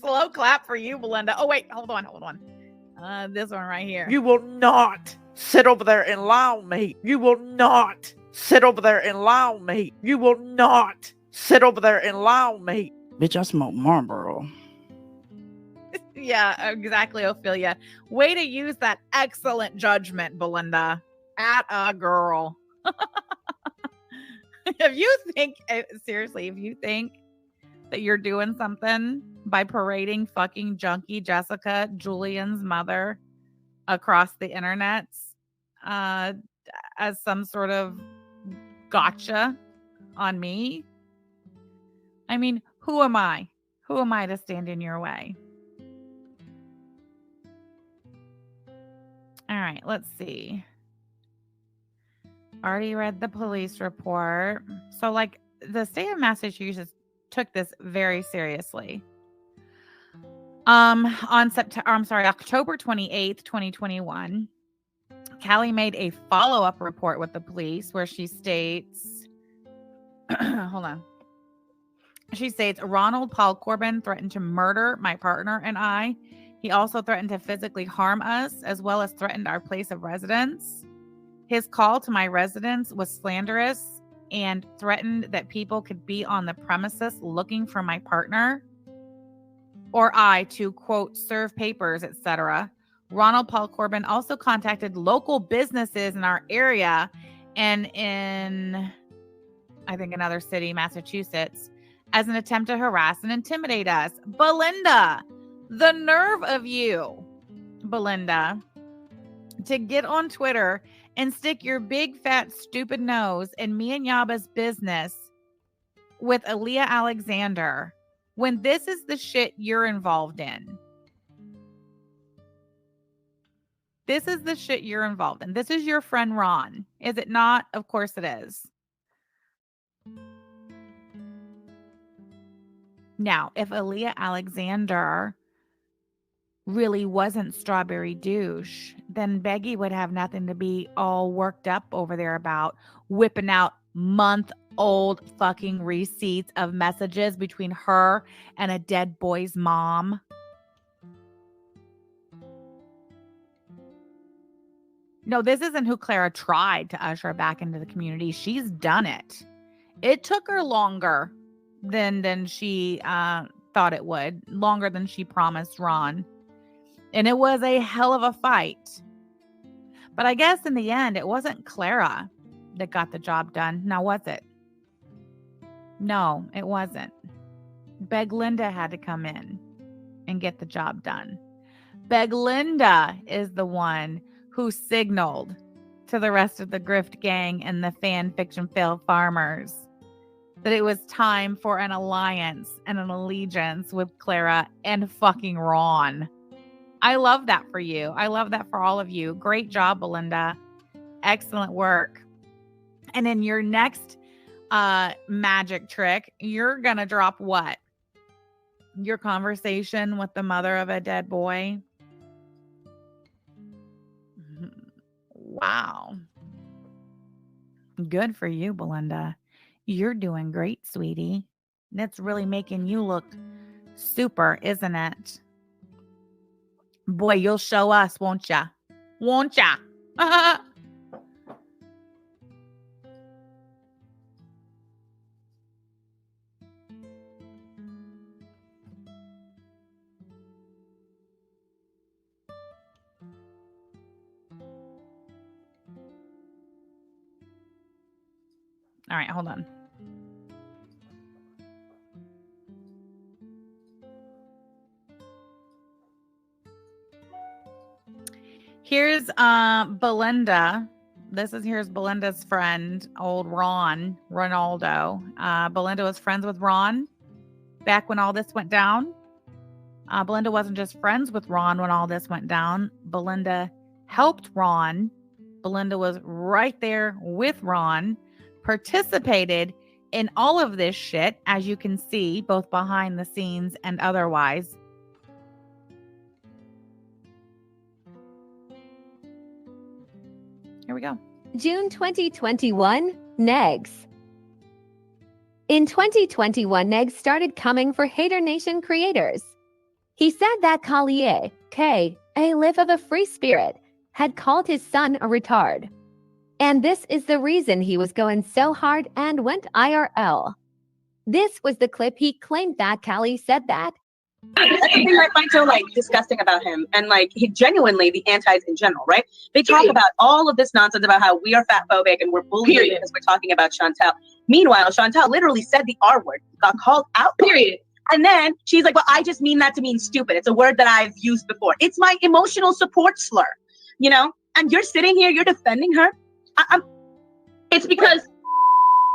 Slow clap for you, Belinda. Oh, wait. Hold on. This one right here. You will not sit over there and lie on me. You will not sit over there and lie on me. You will not sit over there and lie on me. Bitch, I smoke Marlboro. Yeah, exactly, Ophelia. Way to use that excellent judgment, Belinda. At a girl. If you think that you're doing something by parading fucking junkie Jessica, Julian's mother, across the internet as some sort of gotcha on me, I mean, who am I? Who am I to stand in your way? All right, let's see. Already read the police report. So, like, the state of Massachusetts took this very seriously. On October 28th, 2021, Callie made a follow-up report with the police where she states, hold on. She states, Ronald Paul Corbin threatened to murder my partner and I. He also threatened to physically harm us, as well as threatened our place of residence. His call to my residence was slanderous and threatened that people could be on the premises looking for my partner or I to, quote, serve papers, etc. Ronald Paul Corbin also contacted local businesses in our area and in, I think, another city, Massachusetts, as an attempt to harass and intimidate us. Belinda, the nerve of you, Belinda, to get on Twitter and stick your big, fat, stupid nose in me and Yaba's business with Aaliyah Alexander when this is the shit you're involved in. This is the shit you're involved in. This is your friend Ron. Is it not? Of course it is. Now, if Aaliyah Alexander really wasn't Strawberry Douche, then Beggy would have nothing to be all worked up over there about, whipping out month-old fucking receipts of messages between her and a dead boy's mom. No, this isn't who Clara tried to usher back into the community. She's done it. It took her longer than she thought it would, longer than she promised Ron. And it was a hell of a fight. But I guess in the end, it wasn't Clara that got the job done. Now, was it? No, it wasn't. Beglinda had to come in and get the job done. Beglinda is the one who signaled to the rest of the grift gang and the fan fiction fail farmers that it was time for an alliance and an allegiance with Clara and fucking Ron. I love that for you. I love that for all of you. Great job, Belinda. Excellent work. And in your next magic trick, you're going to drop what? Your conversation with the mother of a dead boy. Wow. Good for you, Belinda. You're doing great, sweetie. That's really making you look super, isn't it? Boy, you'll show us, won't ya? Won't ya? All right, hold on. Here's Belinda. Here's Belinda's friend, old Ronaldo. Belinda was friends with Ron back when all this went down. Belinda wasn't just friends with Ron when all this went down. Belinda helped Ron. Belinda was right there with Ron, participated in all of this shit, as you can see, both behind the scenes and otherwise. Here we go. June 2021, Negs. In 2021, Negs started coming for Hater Nation creators. He said that Collier, K, a live of a free spirit, had called his son a retard. And this is the reason he was going so hard and went IRL. This was the clip he claimed that Callie said that. That's the thing I find so disgusting about him, and he genuinely the antis in general, right? They talk about all of this nonsense about how we are fat phobic and we're bullied because we're talking about Chantel. Meanwhile, Chantel literally said the R word, got called out. Period. And then she's like, well, I just mean that to mean stupid. It's a word that I've used before. It's my emotional support slur, and you're sitting here, you're defending her. It's because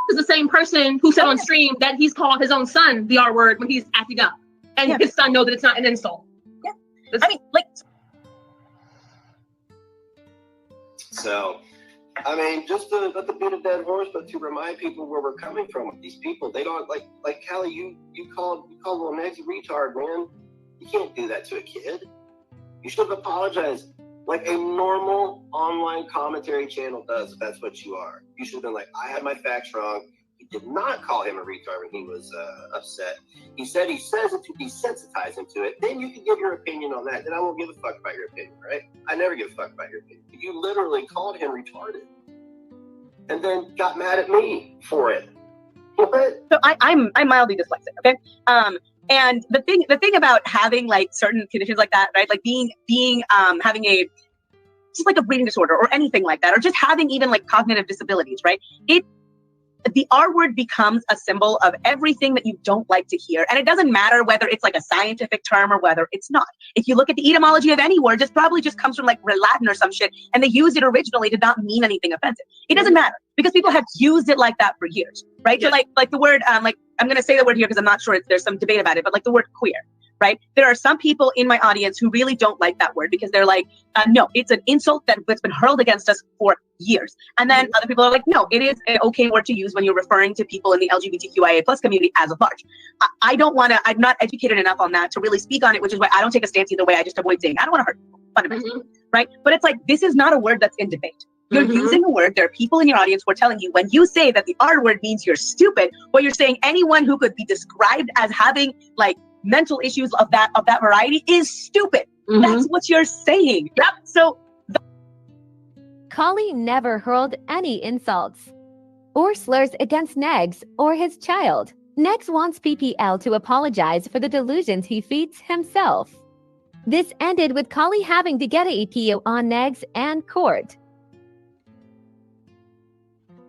is the same person who said on stream that he's called his own son the R word when he's acting up. And his son knows that it's not an insult. Yeah. So, just to not to beat a dead horse, but to remind people where we're coming from with these people. They don't like Callie, you called little Nancy retard, man. You can't do that to a kid. You should have apologized like a normal online commentary channel does, if that's what you are. You should have been like, I had my facts wrong. He did not call him a retard when he was upset. He said he says it to desensitize him to it. Then you can give your opinion on that. Then I won't give a fuck about your opinion, right? I never give a fuck about your opinion. You literally called him retarded, and then got mad at me for it. What? So I'm mildly dyslexic, okay? And the thing about having certain conditions like that, right? Like being having a reading disorder or anything like that, or just having even cognitive disabilities, right? The R word becomes a symbol of everything that you don't like to hear. And it doesn't matter whether it's a scientific term or whether it's not. If you look at the etymology of any word, it probably just comes from Latin or some shit. And they used it originally to not mean anything offensive. It doesn't matter because people have used it like that for years, right? Yes. So like the word, I'm going to say the word here because I'm not sure there's some debate about it, but the word queer, right? There are some people in my audience who really don't like that word because they're no, it's an insult that's been hurled against us for years. And then other people are no, it is an okay word to use when you're referring to people in the LGBTQIA plus community as a large. I don't want to, I'm not educated enough on that to really speak on it, which is why I don't take a stance either way. I just avoid saying, I don't want to hurt people, fundamentally, right? But it's this is not a word that's in debate. You're using a word. There are people in your audience who are telling you when you say that the R word means you're stupid, what you're saying anyone who could be described as having mental issues of that variety is stupid. That's what you're saying. Yep. So Collie never hurled any insults or slurs against Negs or his child. Negs wants PPL to apologize for the delusions he feeds himself. This ended with Collie having to get a EPO on Negs and court.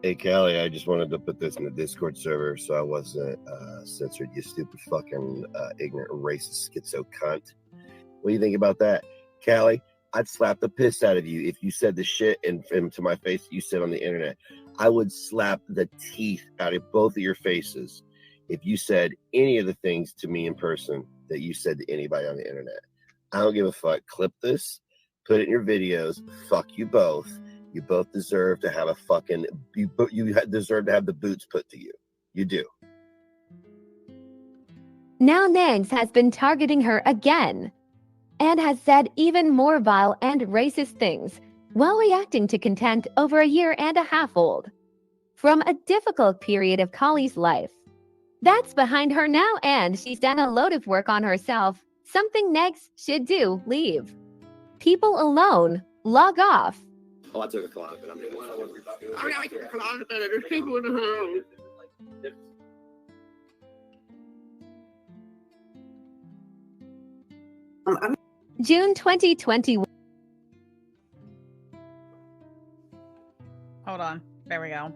Hey, Callie, I just wanted to put this in the Discord server so I wasn't censored, you stupid fucking ignorant racist schizo cunt. What do you think about that? Callie, I'd slap the piss out of you if you said the shit into my face you said on the internet. I would slap the teeth out of both of your faces if you said any of the things to me in person that you said to anybody on the internet. I don't give a fuck. Clip this, put it in your videos. Fuck you both. You both deserve to have you deserve to have the boots put to you. You do. Now Negs has been targeting her again and has said even more vile and racist things while reacting to content over a year and a half old from a difficult period of Collie's life. That's behind her now, and she's done a load of work on herself, something Negs should do, leave. People alone. Log off. Oh, I took a closet. I mean, I took a closet. There's people in the house. June 2021. Hold on. There we go.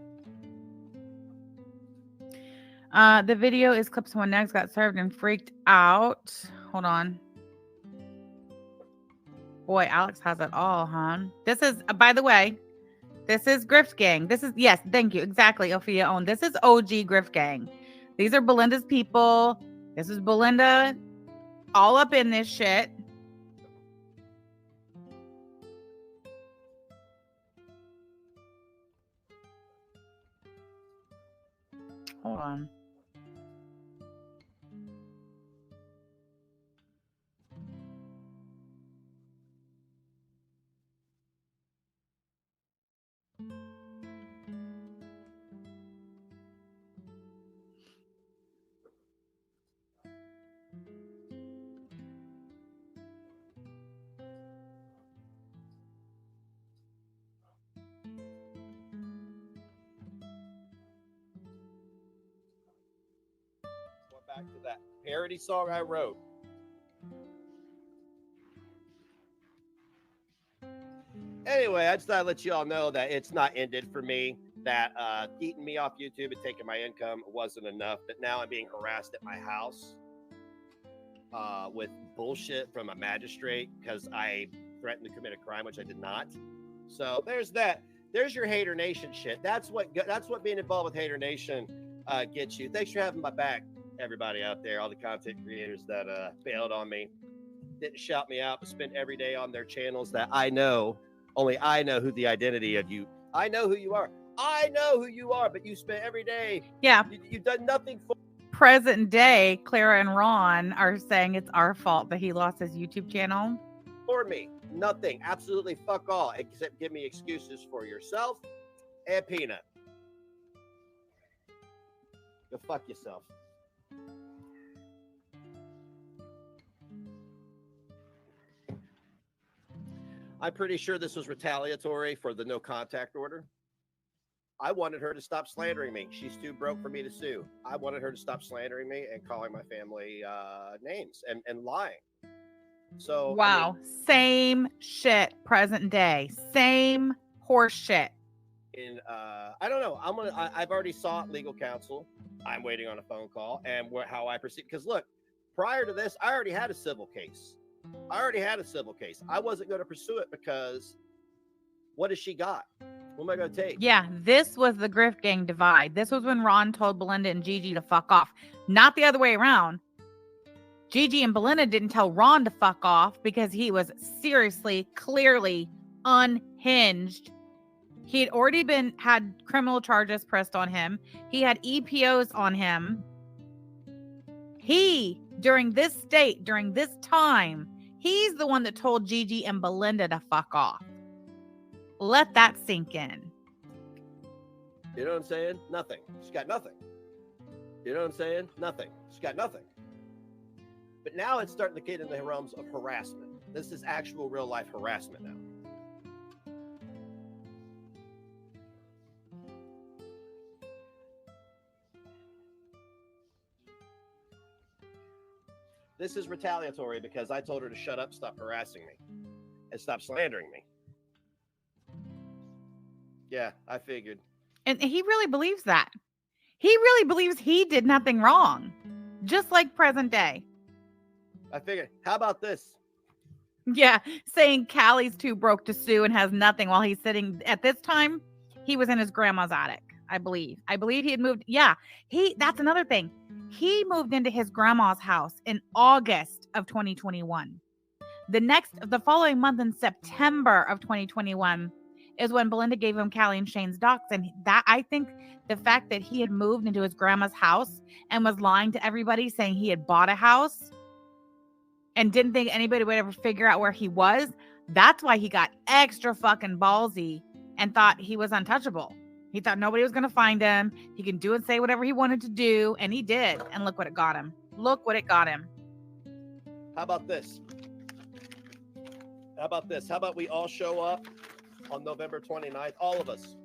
The video is clips when Negs got served and freaked out. Hold on. Boy, Alex has it all, huh? This is, by the way, this is Grift Gang. This is, yes, thank you. Exactly, Ophelia Own. This is OG Grift Gang. These are Belinda's people. This is Belinda all up in this shit. Hold on. Back to that parody song I wrote. Anyway, I just thought I'd let you all know that it's not ended for me. That eating me off YouTube and taking my income wasn't enough. That now I'm being harassed at my house with bullshit from a magistrate because I threatened to commit a crime, which I did not. So there's that. There's your Hater Nation shit. That's what being involved with Hater Nation gets you. Thanks for having my back, everybody out there, all the content creators that bailed on me, didn't shout me out, but spent every day on their channels that I know, only I know who the identity of you. I know who you are. I know who you are, but you spent every day. Yeah. You've done nothing for Present day, Clara and Ron are saying it's our fault that he lost his YouTube channel. me. Nothing. Absolutely fuck all, except give me excuses for yourself and Peanut. Go fuck yourself. I'm pretty sure this was retaliatory for the no contact order. I wanted her to stop slandering me. She's too broke for me to sue. I wanted her to stop slandering me and calling my family names and lying. So wow, I mean, same shit, present day, same horse shit. I don't know. I've already sought legal counsel. I'm waiting on a phone call and how I proceed. Because look, prior to this, I already had a civil case. I wasn't going to pursue it because what has she got? What am I going to take? Yeah, this was the Grift Gang divide. This was when Ron told Belinda and Gigi to fuck off. Not the other way around. Gigi and Belinda didn't tell Ron to fuck off because he was seriously, clearly unhinged. He had already had criminal charges pressed on him. He had EPOs on him. During this time, he's the one that told Gigi and Belinda to fuck off. Let that sink in. You know what I'm saying? Nothing. She's got nothing. You know what I'm saying? Nothing. She's got nothing. But now it's starting to get in the realms of harassment. This is actual real life harassment now. This is retaliatory because I told her to shut up, stop harassing me, and stop slandering me. Yeah, I figured. And he really believes that. He really believes he did nothing wrong. Just like present day. I figured, how about this? Yeah, saying Callie's too broke to sue and has nothing while he's sitting. At this time, he was in his grandma's attic, I believe. I believe he had moved. Yeah, that's another thing. He moved into his grandma's house in August of 2021. The following month in September of 2021 is when Belinda gave him Callie and Shane's docs. And that, I think the fact that he had moved into his grandma's house and was lying to everybody saying he had bought a house and didn't think anybody would ever figure out where he was. That's why he got extra fucking ballsy and thought he was untouchable. He thought nobody was going to find him. He can do and say whatever he wanted to do. And he did. And look what it got him. Look what it got him. How about this? How about this? How about we all show up on November 29th, all of us,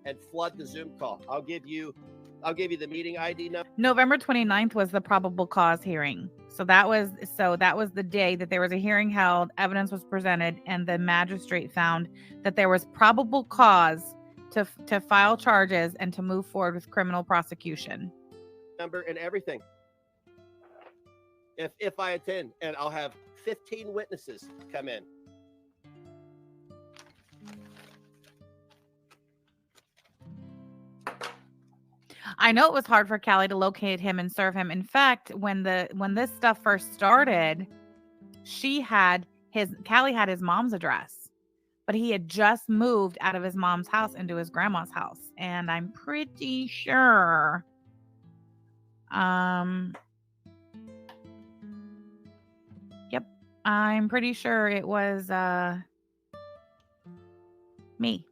and flood the Zoom call? I'll give you the meeting ID number. November 29th was the probable cause hearing. So that was the day that there was a hearing held, evidence was presented, and the magistrate found that there was probable cause to file charges and to move forward with criminal prosecution. Number and everything. If I attend, and I'll have 15 witnesses come in. I know it was hard for Callie to locate him and serve him. In fact, when this stuff first started, Callie had his mom's address, but he had just moved out of his mom's house into his grandma's house. And I'm pretty sure, I'm pretty sure it was, me.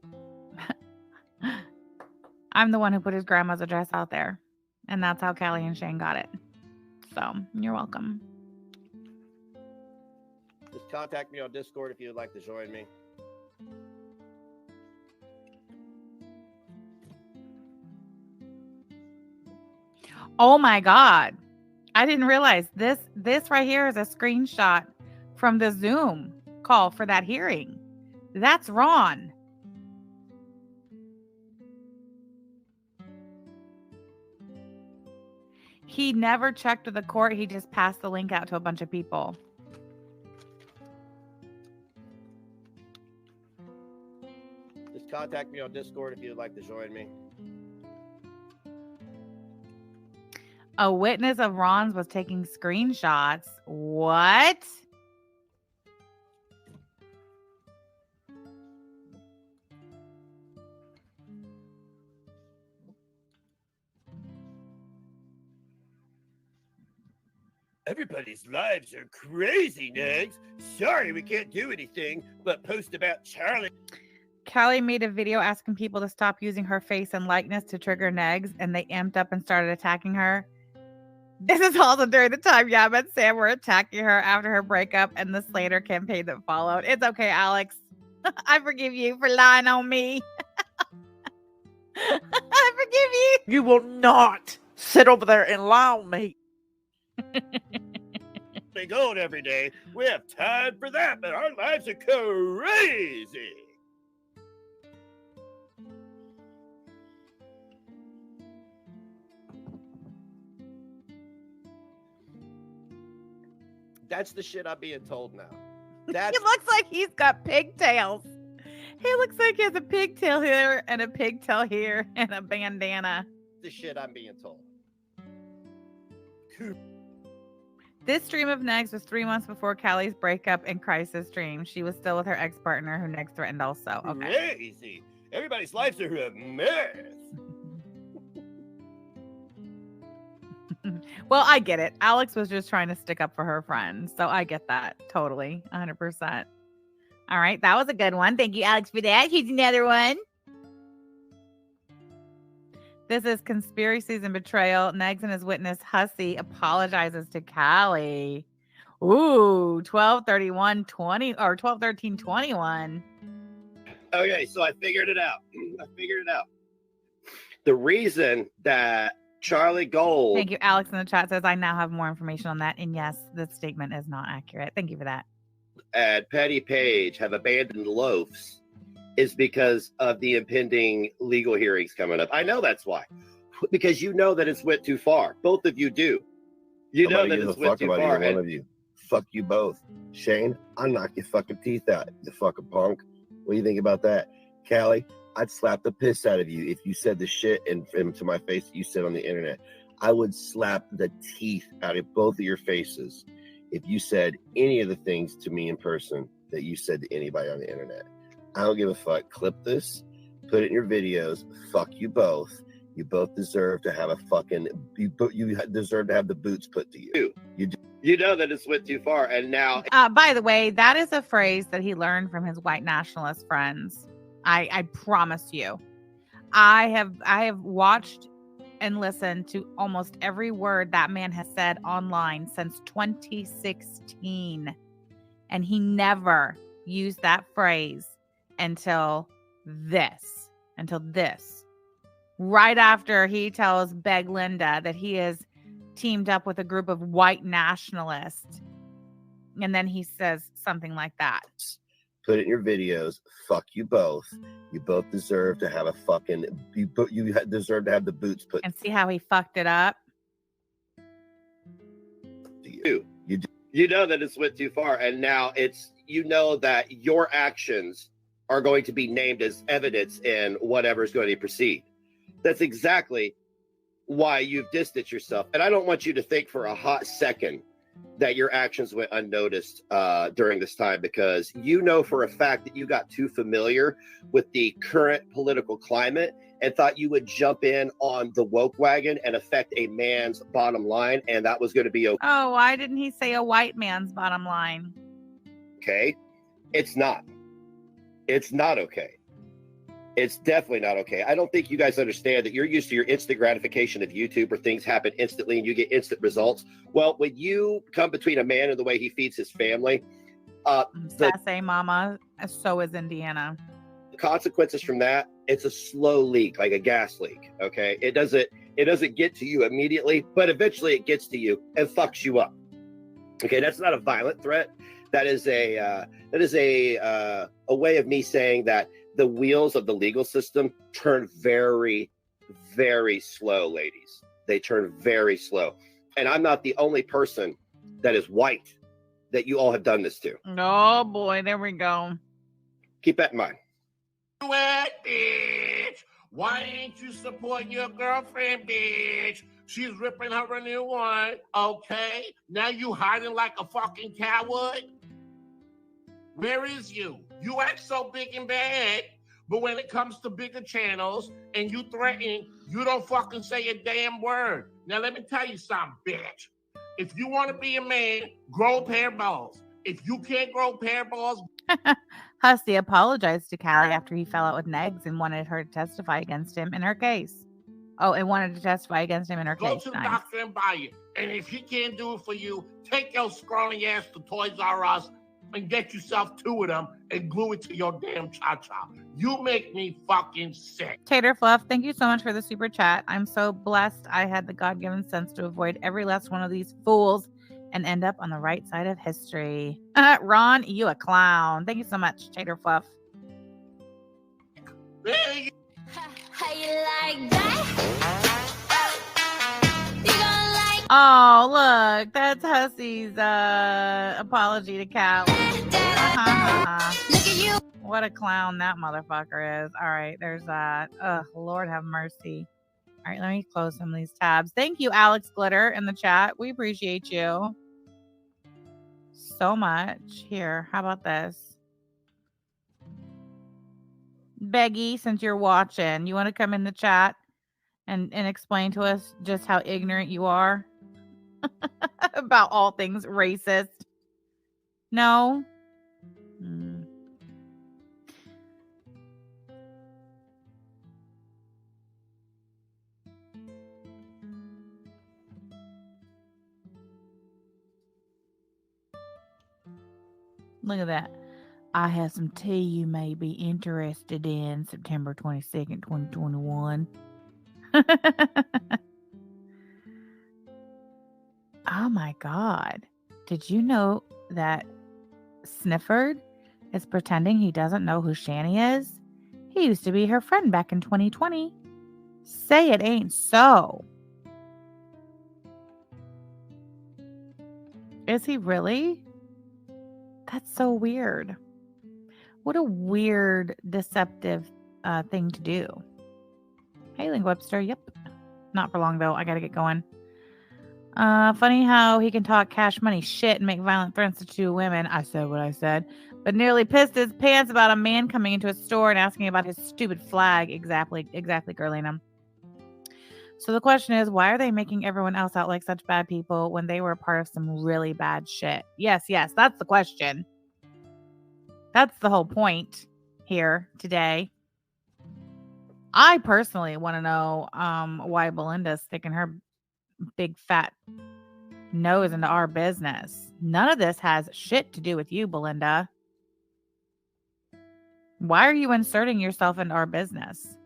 I'm the one who put his grandma's address out there. And that's how Callie and Shane got it. So you're welcome. Just contact me on Discord if you would like to join me. Oh my God. I didn't realize this right here is a screenshot from the Zoom call for that hearing. That's Ron. He never checked with the court. He just passed the link out to a bunch of people. Just contact me on Discord if you would like to join me. A witness of Ron's was taking screenshots. What? Everybody's lives are crazy, Negs. Sorry, we can't do anything but post about Charlie. Callie made a video asking people to stop using her face and likeness to trigger Negs, and they amped up and started attacking her. This is also during the time Yaba and Sam were attacking her after her breakup and the Slater campaign that followed. It's okay, Alex. I forgive you for lying on me. I forgive you. You will not sit over there and lie on me. They go every day. We have time for that, but our lives are crazy. That's the shit I'm being told now. That's He looks like he's got pigtails. He looks like he has a pigtail here and a pigtail here and a bandana. the shit I'm being told. This stream of Negs was 3 months before Callie's breakup and crisis stream. She was still with her ex-partner who Negs threatened also. Okay. Crazy. Everybody's lives are a mess. Well, I get it. Alex was just trying to stick up for her friends. So I get that. Totally. 100%. All right. That was a good one. Thank you, Alex, for that. Here's another one. This is Conspiracies and Betrayal. Negs and his witness, Hussey, apologizes to Callie. Ooh, 12/31/20 or 12/13/21. Okay, so I figured it out. The reason that Charlie Gold Thank you. Alex in the chat says, I now have more information on that. And yes, this statement is not accurate. Thank you for that. and Petty Page have abandoned loafs is because of the impending legal hearings coming up. I know that's why. Because you know that it's went too far. Both of you do. You know that it's went too far. One of you. Fuck you both. Shane, I'll knock your fucking teeth out, you fucking punk. What do you think about that? Callie, I'd slap the piss out of you if you said the shit into my face that you said on the internet. I would slap the teeth out of both of your faces if you said any of the things to me in person that you said to anybody on the internet. I don't give a fuck. Clip this, put it in your videos. Fuck you both. You both deserve to have a fucking. You deserve to have the boots put to you. You know that it's went too far, and now. By the way, that is a phrase that he learned from his white nationalist friends. I promise you. I have watched and listened to almost every word that man has said online since 2016, and he never use that phrase until this. Right after he tells Beg Linda that he is teamed up with a group of white nationalists. And then he says something like that. Put it in your videos. Fuck you both. You both deserve to have a fucking. You deserve to have the boots put. And see how he fucked it up. You know that it's went too far, and now it's that your actions are going to be named as evidence in whatever's going to proceed. That's exactly why you've distanced yourself, and I don't want you to think for a hot second that your actions went unnoticed during this time, because you know for a fact that you got too familiar with the current political climate and thought you would jump in on the woke wagon and affect a man's bottom line, and that was going to be okay. Oh, why didn't he say a white man's bottom line? Okay, it's not. It's not okay. It's definitely not okay. I don't think you guys understand that you're used to your instant gratification of YouTube, where things happen instantly and you get instant results. Well, when you come between a man and the way he feeds his family, Sassy mama, so is Indiana. The consequences from that, it's a slow leak, like a gas leak. Okay, it doesn't get to you immediately, but eventually it gets to you and fucks you up. Okay, that's not a violent threat. That is a way of me saying that the wheels of the legal system turn very, very slow, ladies. They turn very slow. And I'm not the only person that is white that you all have done this to. Oh, boy. There we go. Keep that in mind. What, bitch? Why ain't you support your girlfriend, bitch? She's ripping her a new one, okay? Now you hiding like a fucking coward? Where is you? You act so big and bad, but when it comes to bigger channels and you threaten, you don't fucking say a damn word. Now let me tell you something, bitch. If you want to be a man, grow a pair of balls. If you can't grow a pair of balls... Husty apologized to Callie after he fell out with Negs and wanted her to testify against him in her case. Oh, and wanted to testify against him in her case. Go to the doctor and buy it. And if he can't do it for you, take your scrawny ass to Toys R Us and get yourself two of them and glue it to your damn cha-cha. You make me fucking sick. Tater Fluff, thank you so much for the super chat. I'm so blessed I had the God-given sense to avoid every last one of these fools and end up on the right side of history. Ron, you a clown. Thank you so much, Tater Fluff. Hey. How you like that? You gonna like... Oh, look, that's Hussey's apology to Callie. Look at you. What a clown that motherfucker is. All right, there's that. Lord have mercy. All right, let me close some of these tabs. Thank you, Alex Glitter, in the chat. We appreciate you so much. Here, how about this? Beggy, since you're watching, you want to come in the chat and explain to us just how ignorant you are about all things racist? No? Look at that. I have some tea you may be interested in. September 22nd, 2021. Oh my God. Did you know that Snifford is pretending he doesn't know who Shani is? He used to be her friend back in 2020. Say it ain't so. Is he really? That's so weird. What a weird, deceptive thing to do. Hey, Link Webster. Yep. Not for long, though. I got to get going. Funny how he can talk cash money shit and make violent threats to two women. I said what I said. But nearly pissed his pants about a man coming into a store and asking about his stupid flag. Exactly, Girlina. So the question is, why are they making everyone else out like such bad people when they were a part of some really bad shit? Yes, that's the question. That's the whole point here today. I personally want to know why Belinda's sticking her big fat nose into our business. None of this has shit to do with you, Belinda. Why are you inserting yourself into our business?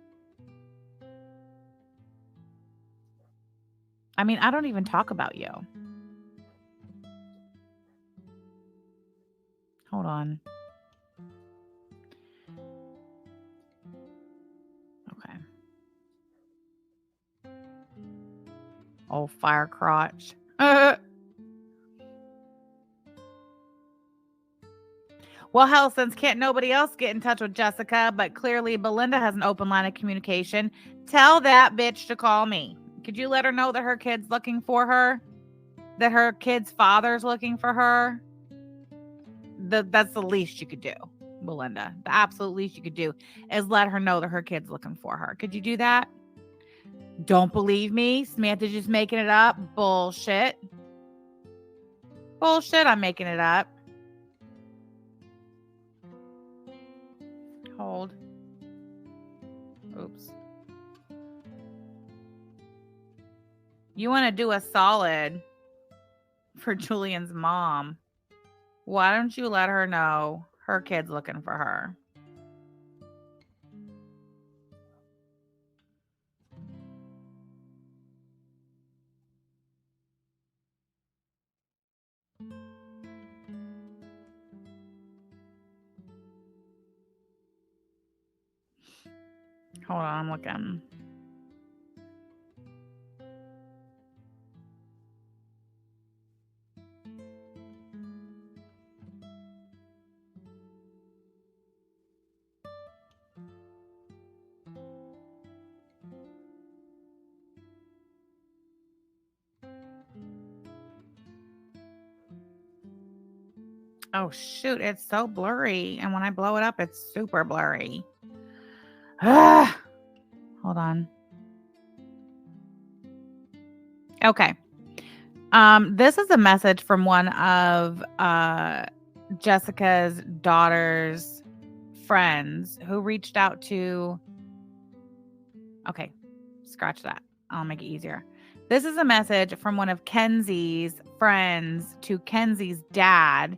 I mean, I don't even talk about you. Hold on. Okay. Oh, fire crotch. Well, hell, since can't nobody else get in touch with Jessica, but clearly Belinda has an open line of communication, tell that bitch to call me. Could you let her know that her kid's looking for her? That her kid's father's looking for her? That's the least you could do, Belinda. The absolute least you could do is let her know that her kid's looking for her. Could you do that? Don't believe me? Samantha's just making it up? Bullshit. Bullshit, I'm making it up. Hold. Oops. You want to do a solid for Julian's mom. Why don't you let her know her kid's looking for her? Hold on, I'm looking. Oh, shoot. It's so blurry. And when I blow it up, it's super blurry. Hold on. Okay. This is a message from one of Jessica's daughter's friends who reached out to... Okay. Scratch that. I'll make it easier. This is a message from one of Kenzie's friends to Kenzie's dad,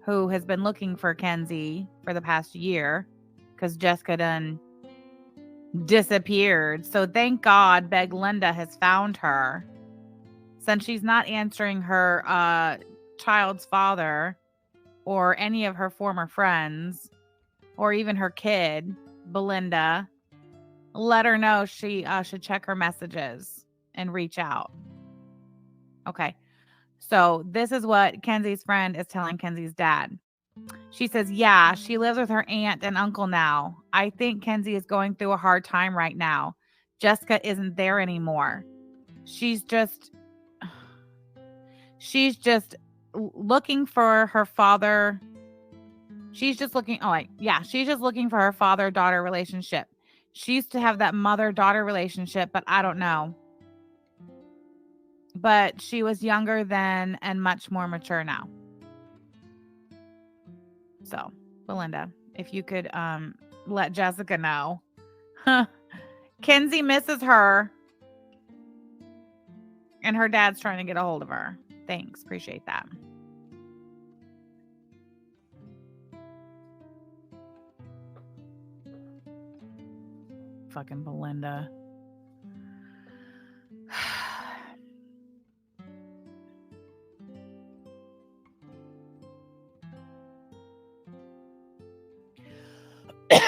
who has been looking for Kenzie for the past year because Jessica done disappeared. So thank God Beglinda has found her. Since she's not answering her child's father or any of her former friends or even her kid, Belinda, let her know she should check her messages and reach out. Okay. So this is what Kenzie's friend is telling Kenzie's dad. She says, yeah, she lives with her aunt and uncle now. I think Kenzie is going through a hard time right now. Jessica isn't there anymore. She's just looking for her father. She's just looking for her father-daughter relationship. She used to have that mother-daughter relationship, but I don't know. But she was younger then and much more mature now. So, Belinda, if you could let Jessica know. Kenzie misses her. And her dad's trying to get a hold of her. Thanks. Appreciate that. Fucking Belinda.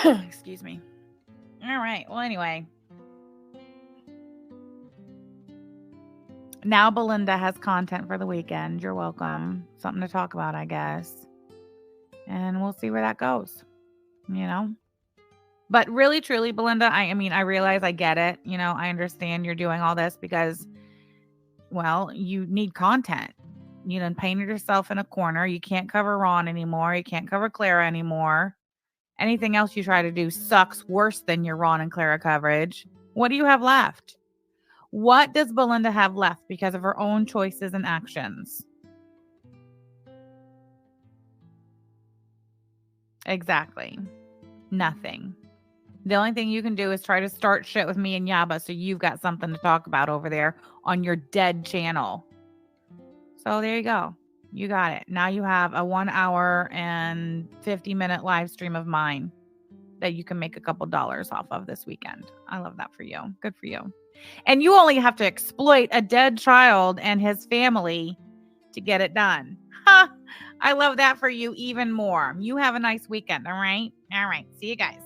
Excuse me. All right. Well, anyway. Now Belinda has content for the weekend. You're welcome. Something to talk about, I guess. And we'll see where that goes. You know? But really, truly, Belinda, I mean, I realize I get it. You know, I understand you're doing all this because, well, you need content. You done painted yourself in a corner. You can't cover Ron anymore. You can't cover Clara anymore. Anything else you try to do sucks worse than your Ron and Clara coverage. What do you have left? What does Belinda have left because of her own choices and actions? Exactly. Nothing. The only thing you can do is try to start shit with me and Yaba so you've got something to talk about over there on your dead channel. So there you go. You got it. Now you have a 1 hour and 50-minute live stream of mine. that you can make a couple dollars off of this weekend. I love that for you. Good for you. And you only have to exploit a dead child and his family to get it done. Ha! I love that for you even more. You have a nice weekend. All right. All right. See you guys.